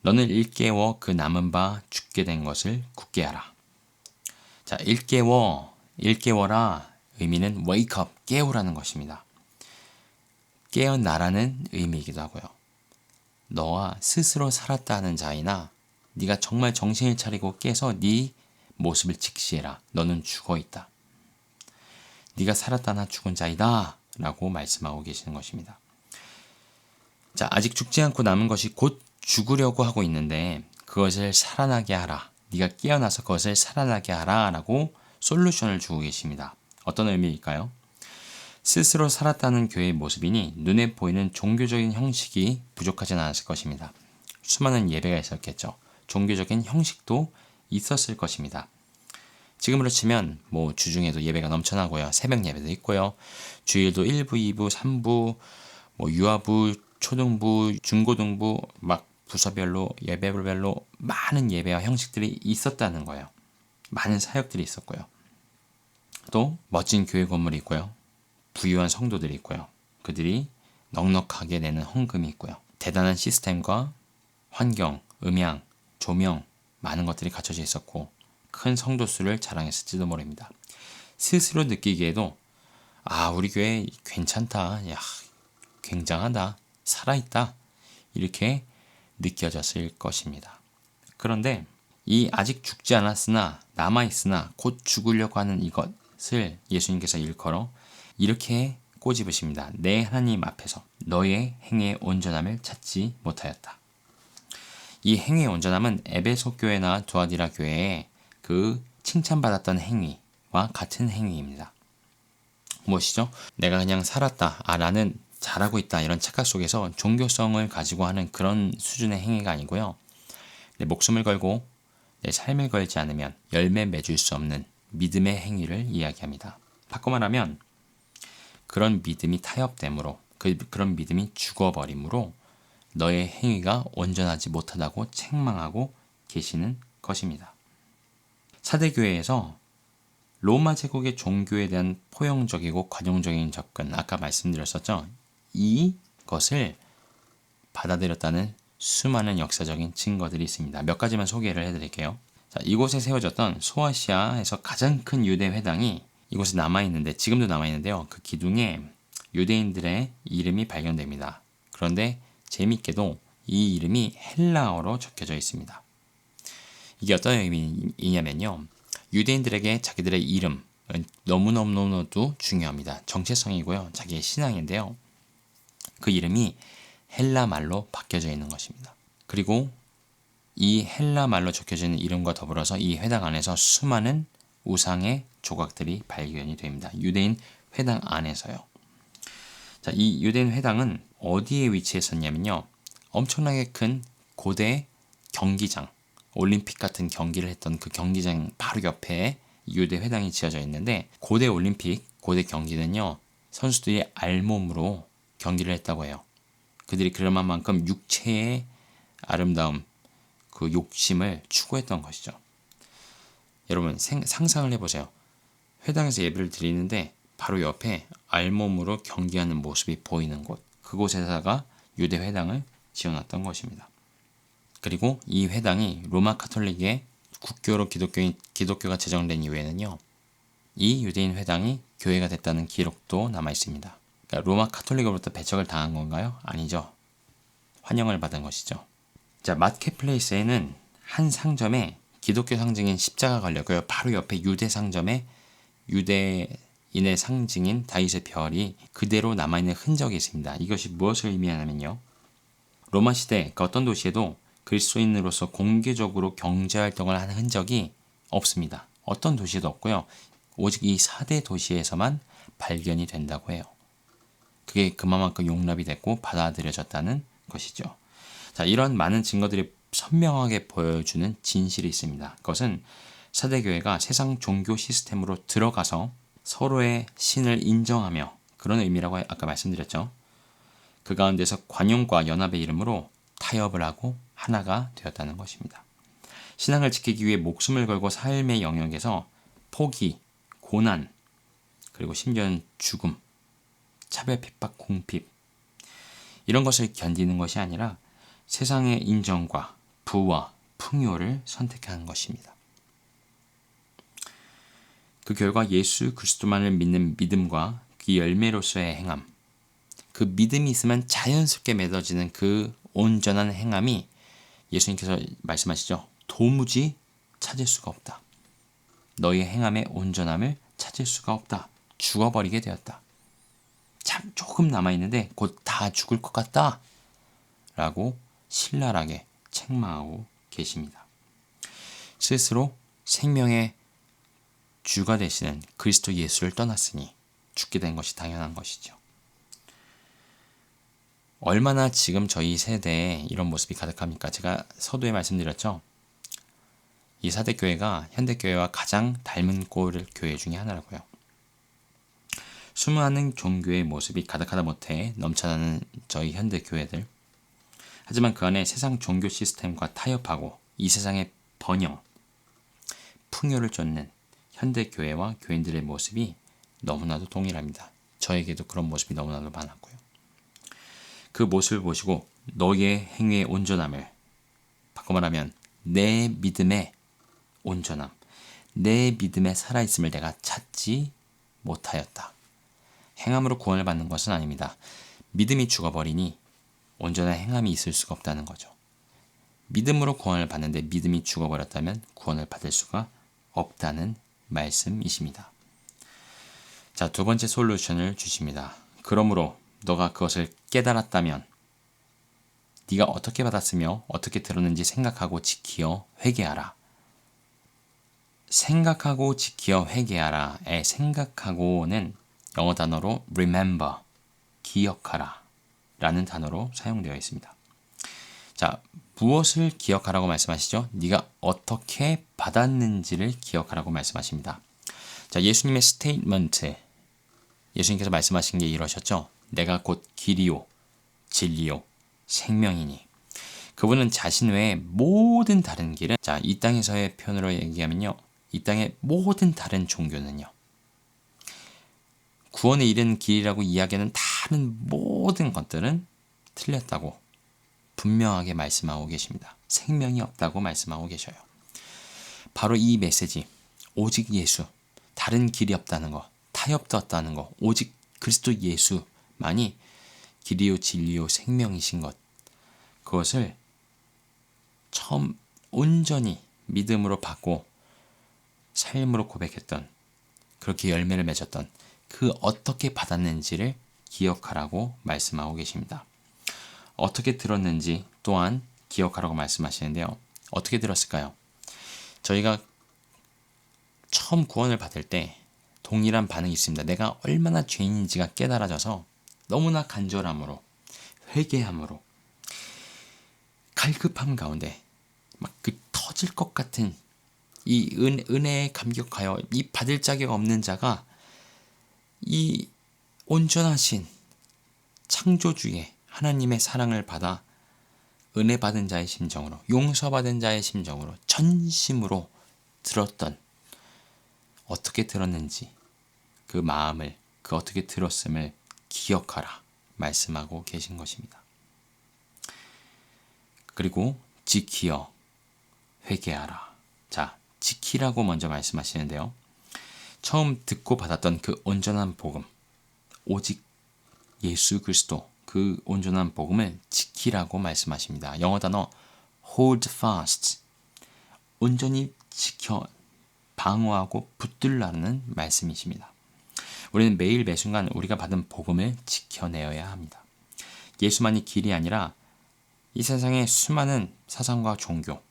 너는 일깨워 그 남은 바 죽게 된 것을 굳게 하라. 자, 일깨워라 의미는 wake up, 깨우라는 것입니다. 깨어나라는 의미이기도 하고요. 너와 스스로 살았다 하는 자이나 네가 정말 정신을 차리고 깨서 네 모습을 직시해라. 너는 죽어있다. 네가 살았다나 죽은 자이다 라고 말씀하고 계시는 것입니다. 자, 아직 죽지 않고 남은 것이 곧 죽으려고 하고 있는데 그것을 살아나게 하라. 네가 깨어나서 그것을 살아나게 하라 라고 솔루션을 주고 계십니다. 어떤 의미일까요? 스스로 살았다는 교회의 모습이니 눈에 보이는 종교적인 형식이 부족하진 않았을 것입니다. 수많은 예배가 있었겠죠. 종교적인 형식도 있었을 것입니다. 지금으로 치면 주중에도 예배가 넘쳐나고요. 새벽 예배도 있고요. 주일도 1부, 2부, 3부, 유아부, 초등부, 중고등부 막 부서별로 예배별로 많은 예배와 형식들이 있었다는 거예요. 많은 사역들이 있었고요. 또 멋진 교회 건물이 있고요. 부유한 성도들이 있고요. 그들이 넉넉하게 내는 헌금이 있고요. 대단한 시스템과 환경, 음향, 조명 많은 것들이 갖춰져 있었고 큰 성도 수를 자랑했을지도 모릅니다. 스스로 느끼기에도 우리 교회 괜찮다, 야, 굉장하다, 살아있다 이렇게 느껴졌을 것입니다. 그런데 이 아직 죽지 않았으나 남아있으나 곧 죽으려고 하는 이것을 예수님께서 일컬어 이렇게 꼬집으십니다. 내 하나님 앞에서 너의 행위의 온전함을 찾지 못하였다. 이 행위의 온전함은 에베소 교회나 두아디라 교회의 그 칭찬받았던 행위와 같은 행위입니다. 무엇이죠? 내가 그냥 살았다, 나는 잘하고 있다 이런 착각 속에서 종교성을 가지고 하는 그런 수준의 행위가 아니고요. 내 목숨을 걸고 내 삶을 걸지 않으면 열매 맺을 수 없는 믿음의 행위를 이야기합니다. 바꿔 말하면 그런 믿음이 타협됨으로 그런 믿음이 죽어버림으로 너의 행위가 온전하지 못하다고 책망하고 계시는 것입니다. 사대교회에서 로마 제국의 종교에 대한 포용적이고 관용적인 접근, 아까 말씀드렸었죠. 이것을 받아들였다는 수많은 역사적인 증거들이 있습니다. 몇 가지만 소개를 해드릴게요. 자, 이곳에 세워졌던 소아시아에서 가장 큰 유대 회당이 이곳에 남아있는데, 지금도 남아있는데요. 그 기둥에 유대인들의 이름이 발견됩니다. 그런데 재미있게도 이 이름이 헬라어로 적혀져 있습니다. 이게 어떤 의미냐면요. 유대인들에게 자기들의 이름은 너무너무도 중요합니다. 정체성이고요. 자기의 신앙인데요. 그 이름이 헬라 말로 바뀌어져 있는 것입니다. 그리고 이 헬라 말로 적혀져 있는 이름과 더불어서 이 회당 안에서 수많은 우상의 조각들이 발견이 됩니다. 유대인 회당 안에서요. 자, 이 유대인 회당은 어디에 위치했었냐면요. 엄청나게 큰 고대 경기장, 올림픽 같은 경기를 했던 그 경기장 바로 옆에 유대 회당이 지어져 있는데, 고대 올림픽, 고대 경기는요, 선수들이 알몸으로 경기를 했다고 해요. 그들이 그럴 만큼 육체의 아름다움, 그 욕심을 추구했던 것이죠. 여러분 상상을 해보세요. 회당에서 예배를 드리는데 바로 옆에 알몸으로 경기하는 모습이 보이는 곳, 그곳에다가 유대 회당을 지어놨던 것입니다. 그리고 이 회당이 로마 카톨릭의 국교로 기독교가 제정된 이후에는요, 이 유대인 회당이 교회가 됐다는 기록도 남아 있습니다. 그러니까 로마 카톨릭으로부터 배척을 당한 건가요? 아니죠. 환영을 받은 것이죠. 자, 마켓플레이스에는 한 상점에 기독교 상징인 십자가 걸렸고요. 바로 옆에 유대 상점에 유대인의 상징인 다윗의 별이 그대로 남아있는 흔적이 있습니다. 이것이 무엇을 의미하냐면요. 로마 시대 그 어떤 도시에도 그리스도인으로서 공개적으로 경제활동을 하는 흔적이 없습니다. 어떤 도시에도 없고요. 오직 이 4대 도시에서만 발견이 된다고 해요. 그게 그만큼 용납이 됐고 받아들여졌다는 것이죠. 자, 이런 많은 증거들이 선명하게 보여주는 진실이 있습니다. 그것은 사대교회가 세상 종교 시스템으로 들어가서 서로의 신을 인정하며, 그런 의미라고 아까 말씀드렸죠. 그 가운데서 관용과 연합의 이름으로 타협을 하고 하나가 되었다는 것입니다. 신앙을 지키기 위해 목숨을 걸고 삶의 영역에서 포기, 고난, 그리고 심지어는 죽음, 차별, 핍박, 궁핍, 이런 것을 견디는 것이 아니라 세상의 인정과 부와 풍요를 선택하는 것입니다. 그 결과 예수 그리스도만을 믿는 믿음과 그 열매로서의 행함, 그 믿음이 있으면 자연스럽게 맺어지는 그 온전한 행함이 예수님께서 말씀하시죠. 도무지 찾을 수가 없다. 너희의 행함의 온전함을 찾을 수가 없다. 죽어버리게 되었다. 참 조금 남아있는데 곧 다 죽을 것 같다. 라고 신랄하게 책망하고 계십니다. 스스로 생명의 주가 되시는 그리스도 예수를 떠났으니 죽게 된 것이 당연한 것이죠. 얼마나 지금 저희 세대에 이런 모습이 가득합니까? 제가 서두에 말씀드렸죠. 이 4대 교회가 현대교회와 가장 닮은 꼴 교회 중에 하나라고요. 수많은 종교의 모습이 가득하다 못해 넘쳐나는 저희 현대교회들. 하지만 그 안에 세상 종교 시스템과 타협하고 이 세상의 번영, 풍요를 쫓는 현대교회와 교인들의 모습이 너무나도 동일합니다. 저에게도 그런 모습이 너무나도 많았고요. 그 모습을 보시고 너의 행위의 온전함을, 바꿔 말하면 내 믿음의 온전함, 내 믿음에 살아있음을 내가 찾지 못하였다. 행함으로 구원을 받는 것은 아닙니다. 믿음이 죽어버리니 온전한 행함이 있을 수가 없다는 거죠. 믿음으로 구원을 받는데 믿음이 죽어버렸다면 구원을 받을 수가 없다는 말씀이십니다. 자, 두 번째 솔루션을 주십니다. 그러므로 너가 그것을 깨달았다면 네가 어떻게 받았으며 어떻게 들었는지 생각하고 지키어 회개하라. 생각하고 지키어 회개하라의 생각하고는 영어 단어로 remember, 기억하라 라는 단어로 사용되어 있습니다. 자, 무엇을 기억하라고 말씀하시죠? 네가 어떻게 받았는지를 기억하라고 말씀하십니다. 자, 예수님의 스테이트먼트, 예수님께서 말씀하신 게 이러셨죠? 내가 곧 길이요, 진리요, 생명이니. 그분은 자신 외의 모든 다른 길은, 자, 이 땅에서의 표현으로 얘기하면요, 이 땅의 모든 다른 종교는요, 구원에 이르는 길이라고 이야기하는 다른 모든 것들은 틀렸다고 분명하게 말씀하고 계십니다. 생명이 없다고 말씀하고 계셔요. 바로 이 메시지, 오직 예수, 다른 길이 없다는 거, 타협도 없다는 거, 오직 그리스도 예수만이 길이요 진리요 생명이신 것, 그것을 처음 온전히 믿음으로 받고 삶으로 고백했던, 그렇게 열매를 맺었던 그 어떻게 받았는지를 기억하라고 말씀하고 계십니다. 어떻게 들었는지 또한 기억하라고 말씀하시는데요. 어떻게 들었을까요? 저희가 처음 구원을 받을 때 동일한 반응이 있습니다. 내가 얼마나 죄인인지가 깨달아져서 너무나 간절함으로, 회개함으로, 갈급함 가운데 막 그 터질 것 같은 이 은혜에 감격하여 이 받을 자격 없는 자가 이 온전하신 창조주의 하나님의 사랑을 받아 은혜 받은 자의 심정으로, 용서받은 자의 심정으로, 전심으로 들었던, 어떻게 들었는지 그 마음을, 그 어떻게 들었음을 기억하라 말씀하고 계신 것입니다. 그리고 지키어 회개하라. 자, 지키라고 먼저 말씀하시는데요. 처음 듣고 받았던 그 온전한 복음, 오직 예수 그리스도, 그 온전한 복음을 지키라고 말씀하십니다. 영어 단어 hold fast, 온전히 지켜 방어하고 붙들라는 말씀이십니다. 우리는 매일 매순간 우리가 받은 복음을 지켜내어야 합니다. 예수만이 길이 아니라 이 세상의 수많은 사상과 종교,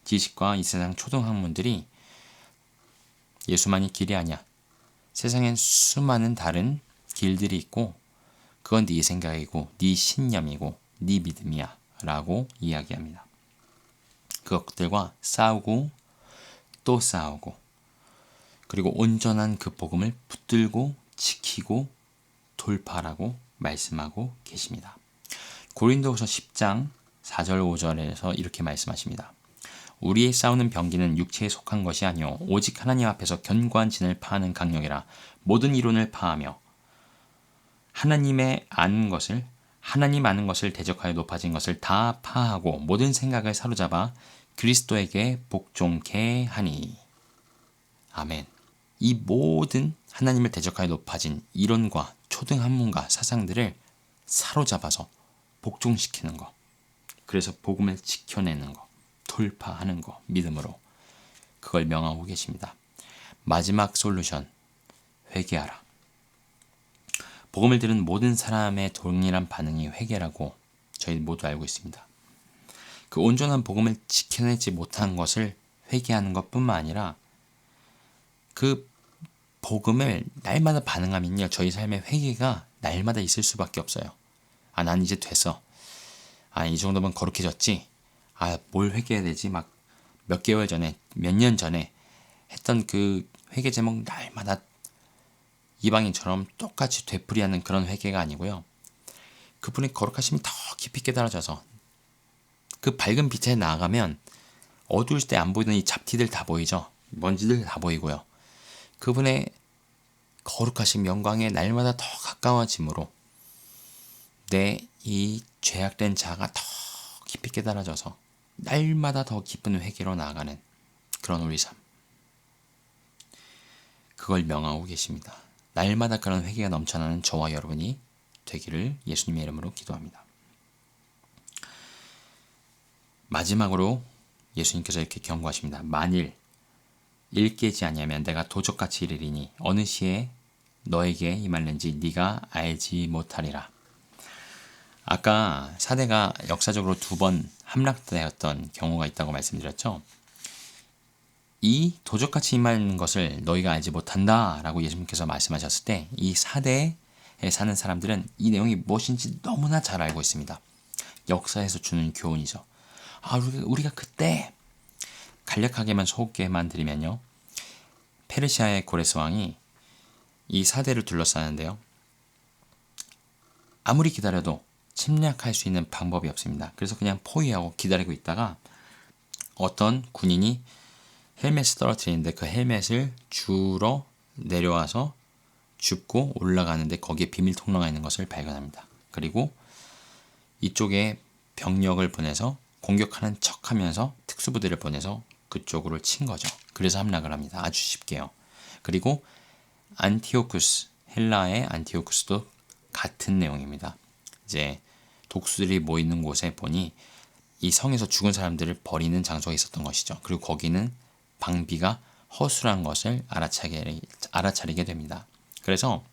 지식과 이 세상 초등학문들이 예수만이 길이 아니야. 세상엔 수많은 다른 길들이 있고 그건 네 생각이고 네 신념이고 네 믿음이야 라고 이야기합니다. 그것들과 싸우고 또 싸우고, 그리고 온전한 그 복음을 붙들고 지키고 돌파하라고 말씀하고 계십니다. 고린도후서 10장 4절 5절에서 이렇게 말씀하십니다. 우리의 싸우는 병기는 육체에 속한 것이 아니요 오직 하나님 앞에서 견고한 진을 파하는 강력이라. 모든 이론을 파하며 하나님 아는 것을 대적하여 높아진 것을 다 파하고 모든 생각을 사로잡아 그리스도에게 복종케 하니. 아멘. 이 모든 하나님을 대적하여 높아진 이론과 초등학문과 사상들을 사로잡아서 복종시키는 것, 그래서 복음을 지켜내는 것, 돌파하는 것, 믿음으로, 그걸 명하고 계십니다. 마지막 솔루션, 회개하라. 복음을 들은 모든 사람의 동일한 반응이 회개라고 저희 모두 알고 있습니다. 그 온전한 복음을 지켜내지 못한 것을 회개하는 것뿐만 아니라 그 복음을 날마다 반응하면요, 저희 삶의 회개가 날마다 있을 수밖에 없어요. 아, 난 이제 됐어. 아, 이 정도면 거룩해졌지. 아, 뭘 회개해야 되지? 막 몇 개월 전에, 몇 년 전에 했던 그 회개 제목 날마다 이방인처럼 똑같이 되풀이하는 그런 회개가 아니고요. 그분의 거룩하심이 더 깊이 깨달아져서 그 밝은 빛에 나아가면 어두울 때 안 보이던 이 잡티들 다 보이죠. 먼지들 다 보이고요. 그분의 거룩하신 영광에 날마다 더 가까워짐으로 내 이 죄악된 자가 더 깊이 깨달아져서 날마다 더 깊은 회개로 나아가는 그런 우리 삶, 그걸 명하고 계십니다. 날마다 그런 회개가 넘쳐나는 저와 여러분이 되기를 예수님의 이름으로 기도합니다. 마지막으로 예수님께서 이렇게 경고하십니다. 만일 일 깨지 아니하면 내가 도적같이 이르리니 어느 시에 너에게 임할는지 네가 알지 못하리라. 아까 사대가 역사적으로 2번 함락되었던 경우가 있다고 말씀드렸죠. 이 도적같이 임하는 것을 너희가 알지 못한다 라고 예수님께서 말씀하셨을 때 이 사대에 사는 사람들은 이 내용이 무엇인지 너무나 잘 알고 있습니다. 역사에서 주는 교훈이죠. 아, 우리가 그때 간략하게만 소개만 드리면요, 페르시아의 고레스 왕이 이 사대를 둘러싸는데요, 아무리 기다려도 침략할 수 있는 방법이 없습니다. 그래서 그냥 포위하고 기다리고 있다가 어떤 군인이 헬멧을 떨어뜨리는데 그 헬멧을 주러 내려와서 줍고 올라가는데 거기에 비밀 통로가 있는 것을 발견합니다. 그리고 이쪽에 병력을 보내서 공격하는 척하면서 특수부대를 보내서 그쪽으로 친 거죠. 그래서 함락을 합니다. 아주 쉽게요. 그리고 안티오쿠스, 헬라의 안티오쿠스도 같은 내용입니다. 이제 독수들이 모이는 곳에 보니 이 성에서 죽은 사람들을 버리는 장소가 있었던 것이죠. 그리고 거기는 방비가 허술한 것을 알아차리게 됩니다. 그래서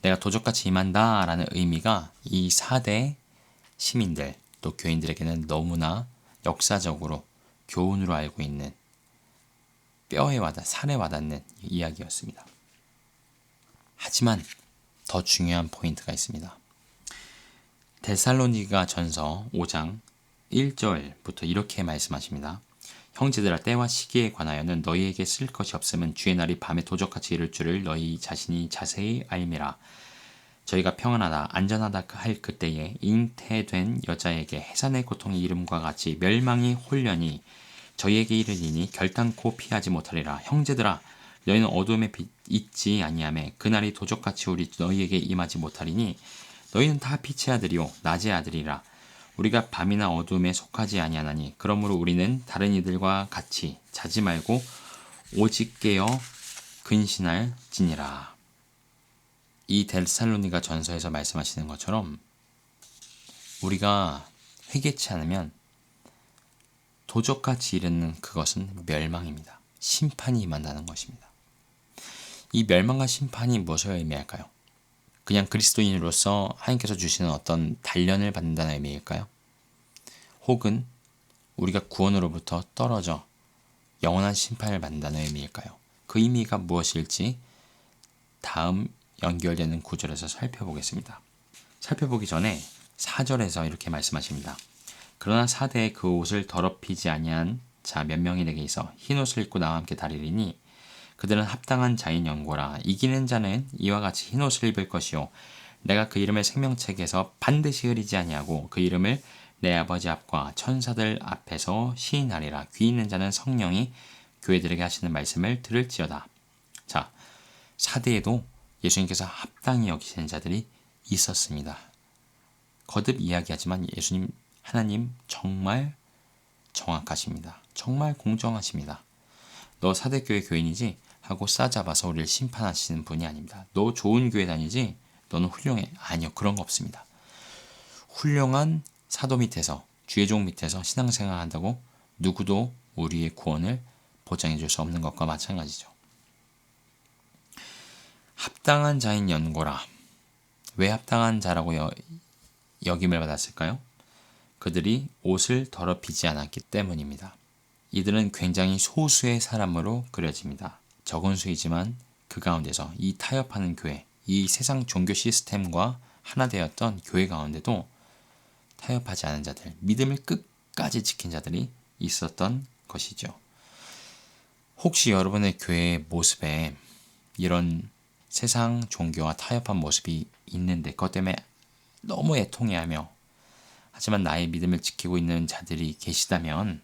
내가 도적같이 임한다 라는 의미가 이 4대 시민들 또 교인들에게는 너무나 역사적으로 교훈으로 알고 있는 살에 와닿는 이야기였습니다. 하지만 더 중요한 포인트가 있습니다. 데살로니가 전서 5장 1절부터 이렇게 말씀하십니다. 형제들아, 때와 시기에 관하여는 너희에게 쓸 것이 없음은 주의 날이 밤에 도적같이 이를 줄을 너희 자신이 자세히 알미라. 저희가 평안하다 안전하다 할 그때에 잉태된 여자에게 해산의 고통이 이름과 같이 멸망이 홀련히 저희에게 이르리니 결단코 피하지 못하리라. 형제들아, 너희는 어두움에 있지 아니하며 그날이 도적같이 우리 너희에게 임하지 못하리니 너희는 다 빛의 아들이요 낮의 아들이라. 우리가 밤이나 어두움에 속하지 아니하나니 그러므로 우리는 다른 이들과 같이 자지 말고 오직 깨어 근신할지니라. 이 데살로니가 전서에서 말씀하시는 것처럼 우리가 회개치 않으면 도적같이 이르는 그것은 멸망입니다. 심판이 임한다는 것입니다. 이 멸망과 심판이 무엇을 의미할까요? 그냥 그리스도인으로서 하나님께서 주시는 어떤 단련을 받는다는 의미일까요? 혹은 우리가 구원으로부터 떨어져 영원한 심판을 받는다는 의미일까요? 그 의미가 무엇일지 다음 연결되는 구절에서 살펴보겠습니다. 살펴보기 전에 4절에서 이렇게 말씀하십니다. 그러나 사대에 그 옷을 더럽히지 아니한 자 몇 명이 내게 있어 흰 옷을 입고 나와 함께 다니리니 그들은 합당한 자인 연고라. 이기는 자는 이와 같이 흰 옷을 입을 것이요 내가 그 이름을 생명책에서 반드시 흐리지 아니하고 그 이름을 내 아버지 앞과 천사들 앞에서 시인하리라. 귀 있는 자는 성령이 교회들에게 하시는 말씀을 들을지어다. 자, 사대에도 예수님께서 합당히 여기시는 자들이 있었습니다. 거듭 이야기하지만 예수님 하나님 정말 정확하십니다. 정말 공정하십니다. 너 사대교회 교인이지? 하고 싸잡아서 우리를 심판하시는 분이 아닙니다. 너 좋은 교회 다니지? 너는 훌륭해. 아니요, 그런 거 없습니다. 훌륭한 사도 밑에서 주의 종 밑에서 신앙생활 한다고 누구도 우리의 구원을 보장해 줄 수 없는 것과 마찬가지죠. 합당한 자인 연고라. 왜 합당한 자라고 여김을 받았을까요? 그들이 옷을 더럽히지 않았기 때문입니다. 이들은 굉장히 소수의 사람으로 그려집니다. 적은 수이지만 그 가운데서 이 타협하는 교회, 이 세상 종교 시스템과 하나 되었던 교회 가운데도 타협하지 않은 자들, 믿음을 끝까지 지킨 자들이 있었던 것이죠. 혹시 여러분의 교회의 모습에 이런 세상 종교와 타협한 모습이 있는데 그것 때문에 너무 애통해하며 하지만 나의 믿음을 지키고 있는 자들이 계시다면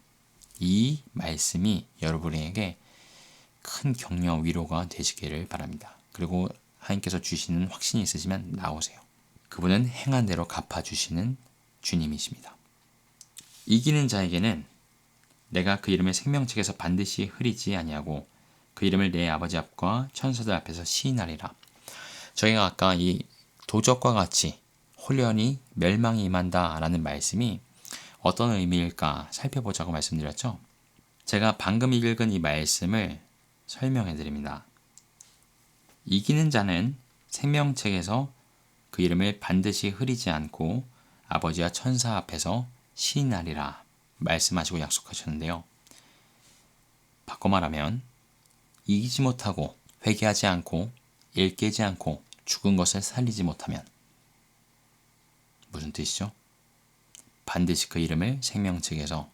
이 말씀이 여러분에게 큰 격려 위로가 되시기를 바랍니다. 그리고 하나님께서 주시는 확신이 있으시면 나오세요. 그분은 행한 대로 갚아주시는 주님이십니다. 이기는 자에게는 내가 그 이름을 생명책에서 반드시 흐리지 아니하고 그 이름을 내 아버지 앞과 천사들 앞에서 시인하리라. 저희가 아까 이 도적과 같이 홀연히 멸망이 임한다 라는 말씀이 어떤 의미일까 살펴보자고 말씀드렸죠. 제가 방금 읽은 이 말씀을 설명해 드립니다. 이기는 자는 생명책에서 그 이름을 반드시 흐리지 않고 아버지와 천사 앞에서 시인하리라 말씀하시고 약속하셨는데요. 바꿔 말하면 이기지 못하고 회개하지 않고 일 깨지 않고 죽은 것을 살리지 못하면 무슨 뜻이죠? 반드시 그 이름을 생명책에서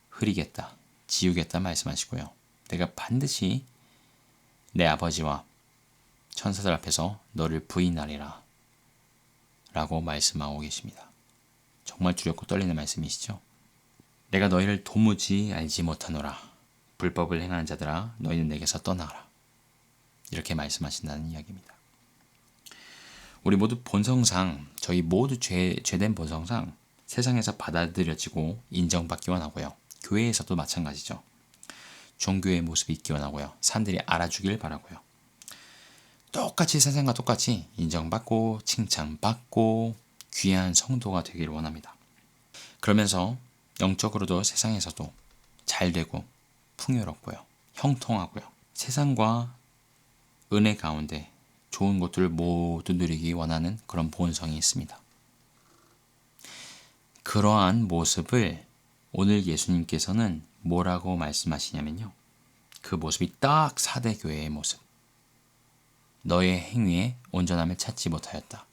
흐리겠다, 지우겠다 말씀하시고요. 내가 반드시 내 아버지와 천사들 앞에서 너를 부인하리라 라고 말씀하고 계십니다. 정말 두렵고 떨리는 말씀이시죠? 내가 너희를 도무지 알지 못하노라. 불법을 행하는 자들아 너희는 내게서 떠나가라. 이렇게 말씀하신다는 이야기입니다. 우리 모두 본성상 저희 모두 죄된 본성상 세상에서 받아들여지고 인정받기 원하고요. 교회에서도 마찬가지죠. 종교의 모습이 있기 원하고요. 사람들이 알아주길 바라고요. 똑같이 세상과 똑같이 인정받고 칭찬받고 귀한 성도가 되기를 원합니다. 그러면서 영적으로도 세상에서도 잘 되고 풍요롭고요. 형통하고요. 세상과 은혜 가운데 좋은 것들을 모두 누리기 원하는 그런 본성이 있습니다. 그러한 모습을 오늘 예수님께서는 뭐라고 말씀하시냐면요. 그 모습이 딱 사대교회의 모습. 너의 행위에 온전함을 찾지 못하였다.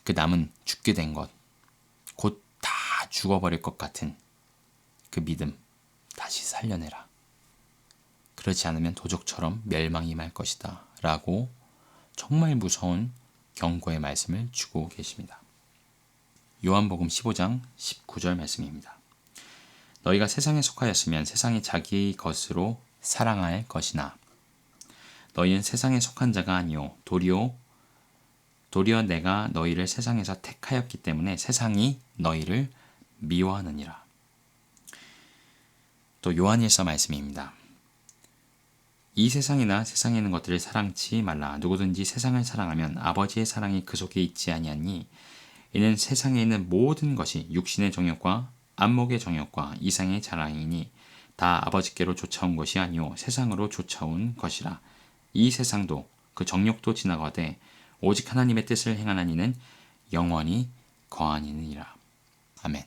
그 남은 죽게 된 것, 곧 다 죽어버릴 것 같은 그 믿음 다시 살려내라. 그렇지 않으면 도적처럼 멸망이 임할 것이다. 라고 정말 무서운 경고의 말씀을 주고 계십니다. 요한복음 15장 19절 말씀입니다. 너희가 세상에 속하였으면 세상이 자기 것으로 사랑할 것이나 너희는 세상에 속한 자가 아니요 도리어 내가 너희를 세상에서 택하였기 때문에 세상이 너희를 미워하느니라. 또 요한일서 말씀입니다. 이 세상이나 세상에 있는 것들을 사랑치 말라. 누구든지 세상을 사랑하면 아버지의 사랑이 그 속에 있지 아니하니 이는 세상에 있는 모든 것이 육신의 정욕과 안목의 정욕과 이상의 자랑이니 다 아버지께로 쫓아온 것이 아니요 세상으로 쫓아온 것이라. 이 세상도 그 정욕도 지나가되 오직 하나님의 뜻을 행하는 이는 영원히 거하니라. 아멘.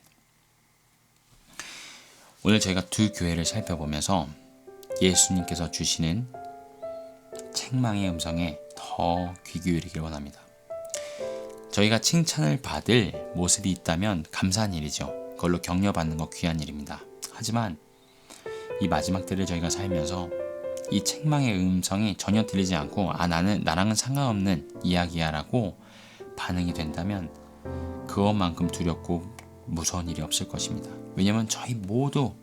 오늘 저희가 두 교회를 살펴보면서 예수님께서 주시는 책망의 음성에 더 귀 기울이길 원합니다. 저희가 칭찬을 받을 모습이 있다면 감사한 일이죠. 그걸로 격려받는 거 귀한 일입니다. 하지만 이 마지막 때를 저희가 살면서 이 책망의 음성이 전혀 들리지 않고 나랑은 상관없는 이야기야 라고 반응이 된다면 그것만큼 두렵고 무서운 일이 없을 것입니다. 왜냐하면 저희 모두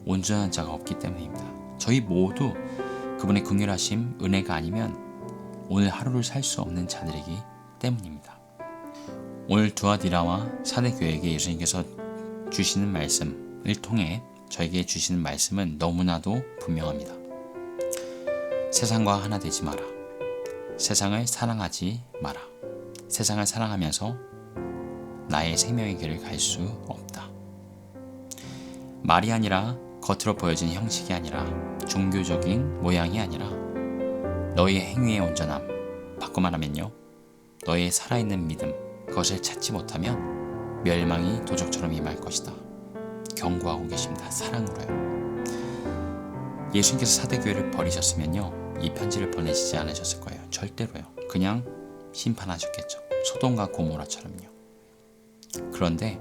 온전한 자가 없기 때문입니다. 저희 모두 그분의 긍휼하심, 은혜가 아니면 오늘 하루를 살 수 없는 자들이기 때문입니다. 오늘 두아디라와 사대교회에게 예수님께서 주시는 말씀을 통해 저에게 주시는 말씀은 너무나도 분명합니다. 세상과 하나 되지 마라. 세상을 사랑하지 마라. 세상을 사랑하면서 나의 생명의 길을 갈 수 없다. 말이 아니라 겉으로 보여진 형식이 아니라 종교적인 모양이 아니라 너희의 행위의 온전함, 바꿔 말하면요, 너의 살아있는 믿음, 그것을 찾지 못하면 멸망이 도적처럼 임할 것이다. 경고하고 계십니다. 사랑으로요. 예수님께서 사대교회를 버리셨으면요, 이 편지를 보내시지 않으셨을 거예요. 절대로요. 그냥 심판하셨겠죠. 소돔과 고모라처럼요. 그런데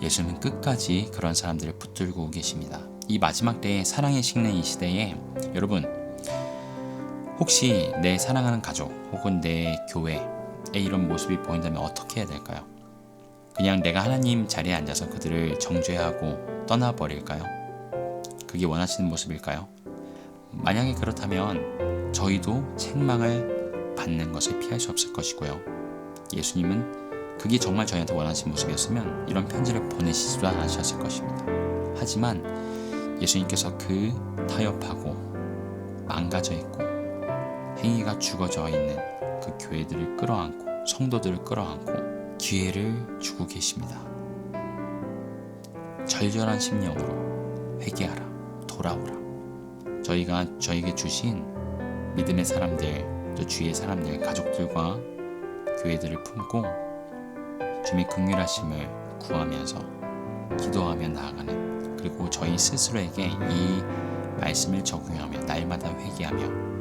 예수님은 끝까지 그런 사람들을 붙들고 계십니다. 이 마지막 때에 사랑이 식는 이 시대에 여러분, 혹시 내 사랑하는 가족 혹은 내 교회에 이런 모습이 보인다면 어떻게 해야 될까요? 그냥 내가 하나님 자리에 앉아서 그들을 정죄하고 떠나버릴까요? 그게 원하시는 모습일까요? 만약에 그렇다면 저희도 책망을 받는 것을 피할 수 없을 것이고요. 예수님은 그게 정말 저희한테 원하시는 모습이었으면 이런 편지를 보내시지도 않으셨을 것입니다. 하지만 예수님께서 그 타협하고 망가져 있고 행위가 죽어져 있는 그 교회들을 끌어안고 성도들을 끌어안고 기회를 주고 계십니다. 절절한 심령으로 회개하라, 돌아오라. 저희가 저에게 주신 믿음의 사람들, 또 주위의 사람들, 가족들과 교회들을 품고 주님의 긍휼하심을 구하면서 기도하며 나아가는, 그리고 저희 스스로에게 이 말씀을 적용하며 날마다 회개하며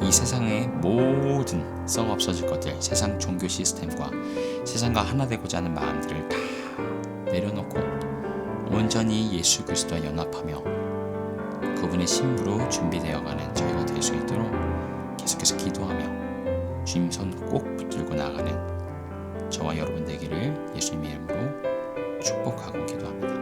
이 세상의 모든 썩어 없어질 것들, 세상 종교 시스템과 세상과 하나 되고자 하는 마음들을 다 내려놓고 온전히 예수 그리스도와 연합하며 그분의 신부로 준비되어가는 저희가 될 수 있도록 계속해서 기도하며 주님 손 꼭 붙들고 나아가는 저와 여러분 되기를 예수님의 이름으로 축복하고 기도합니다.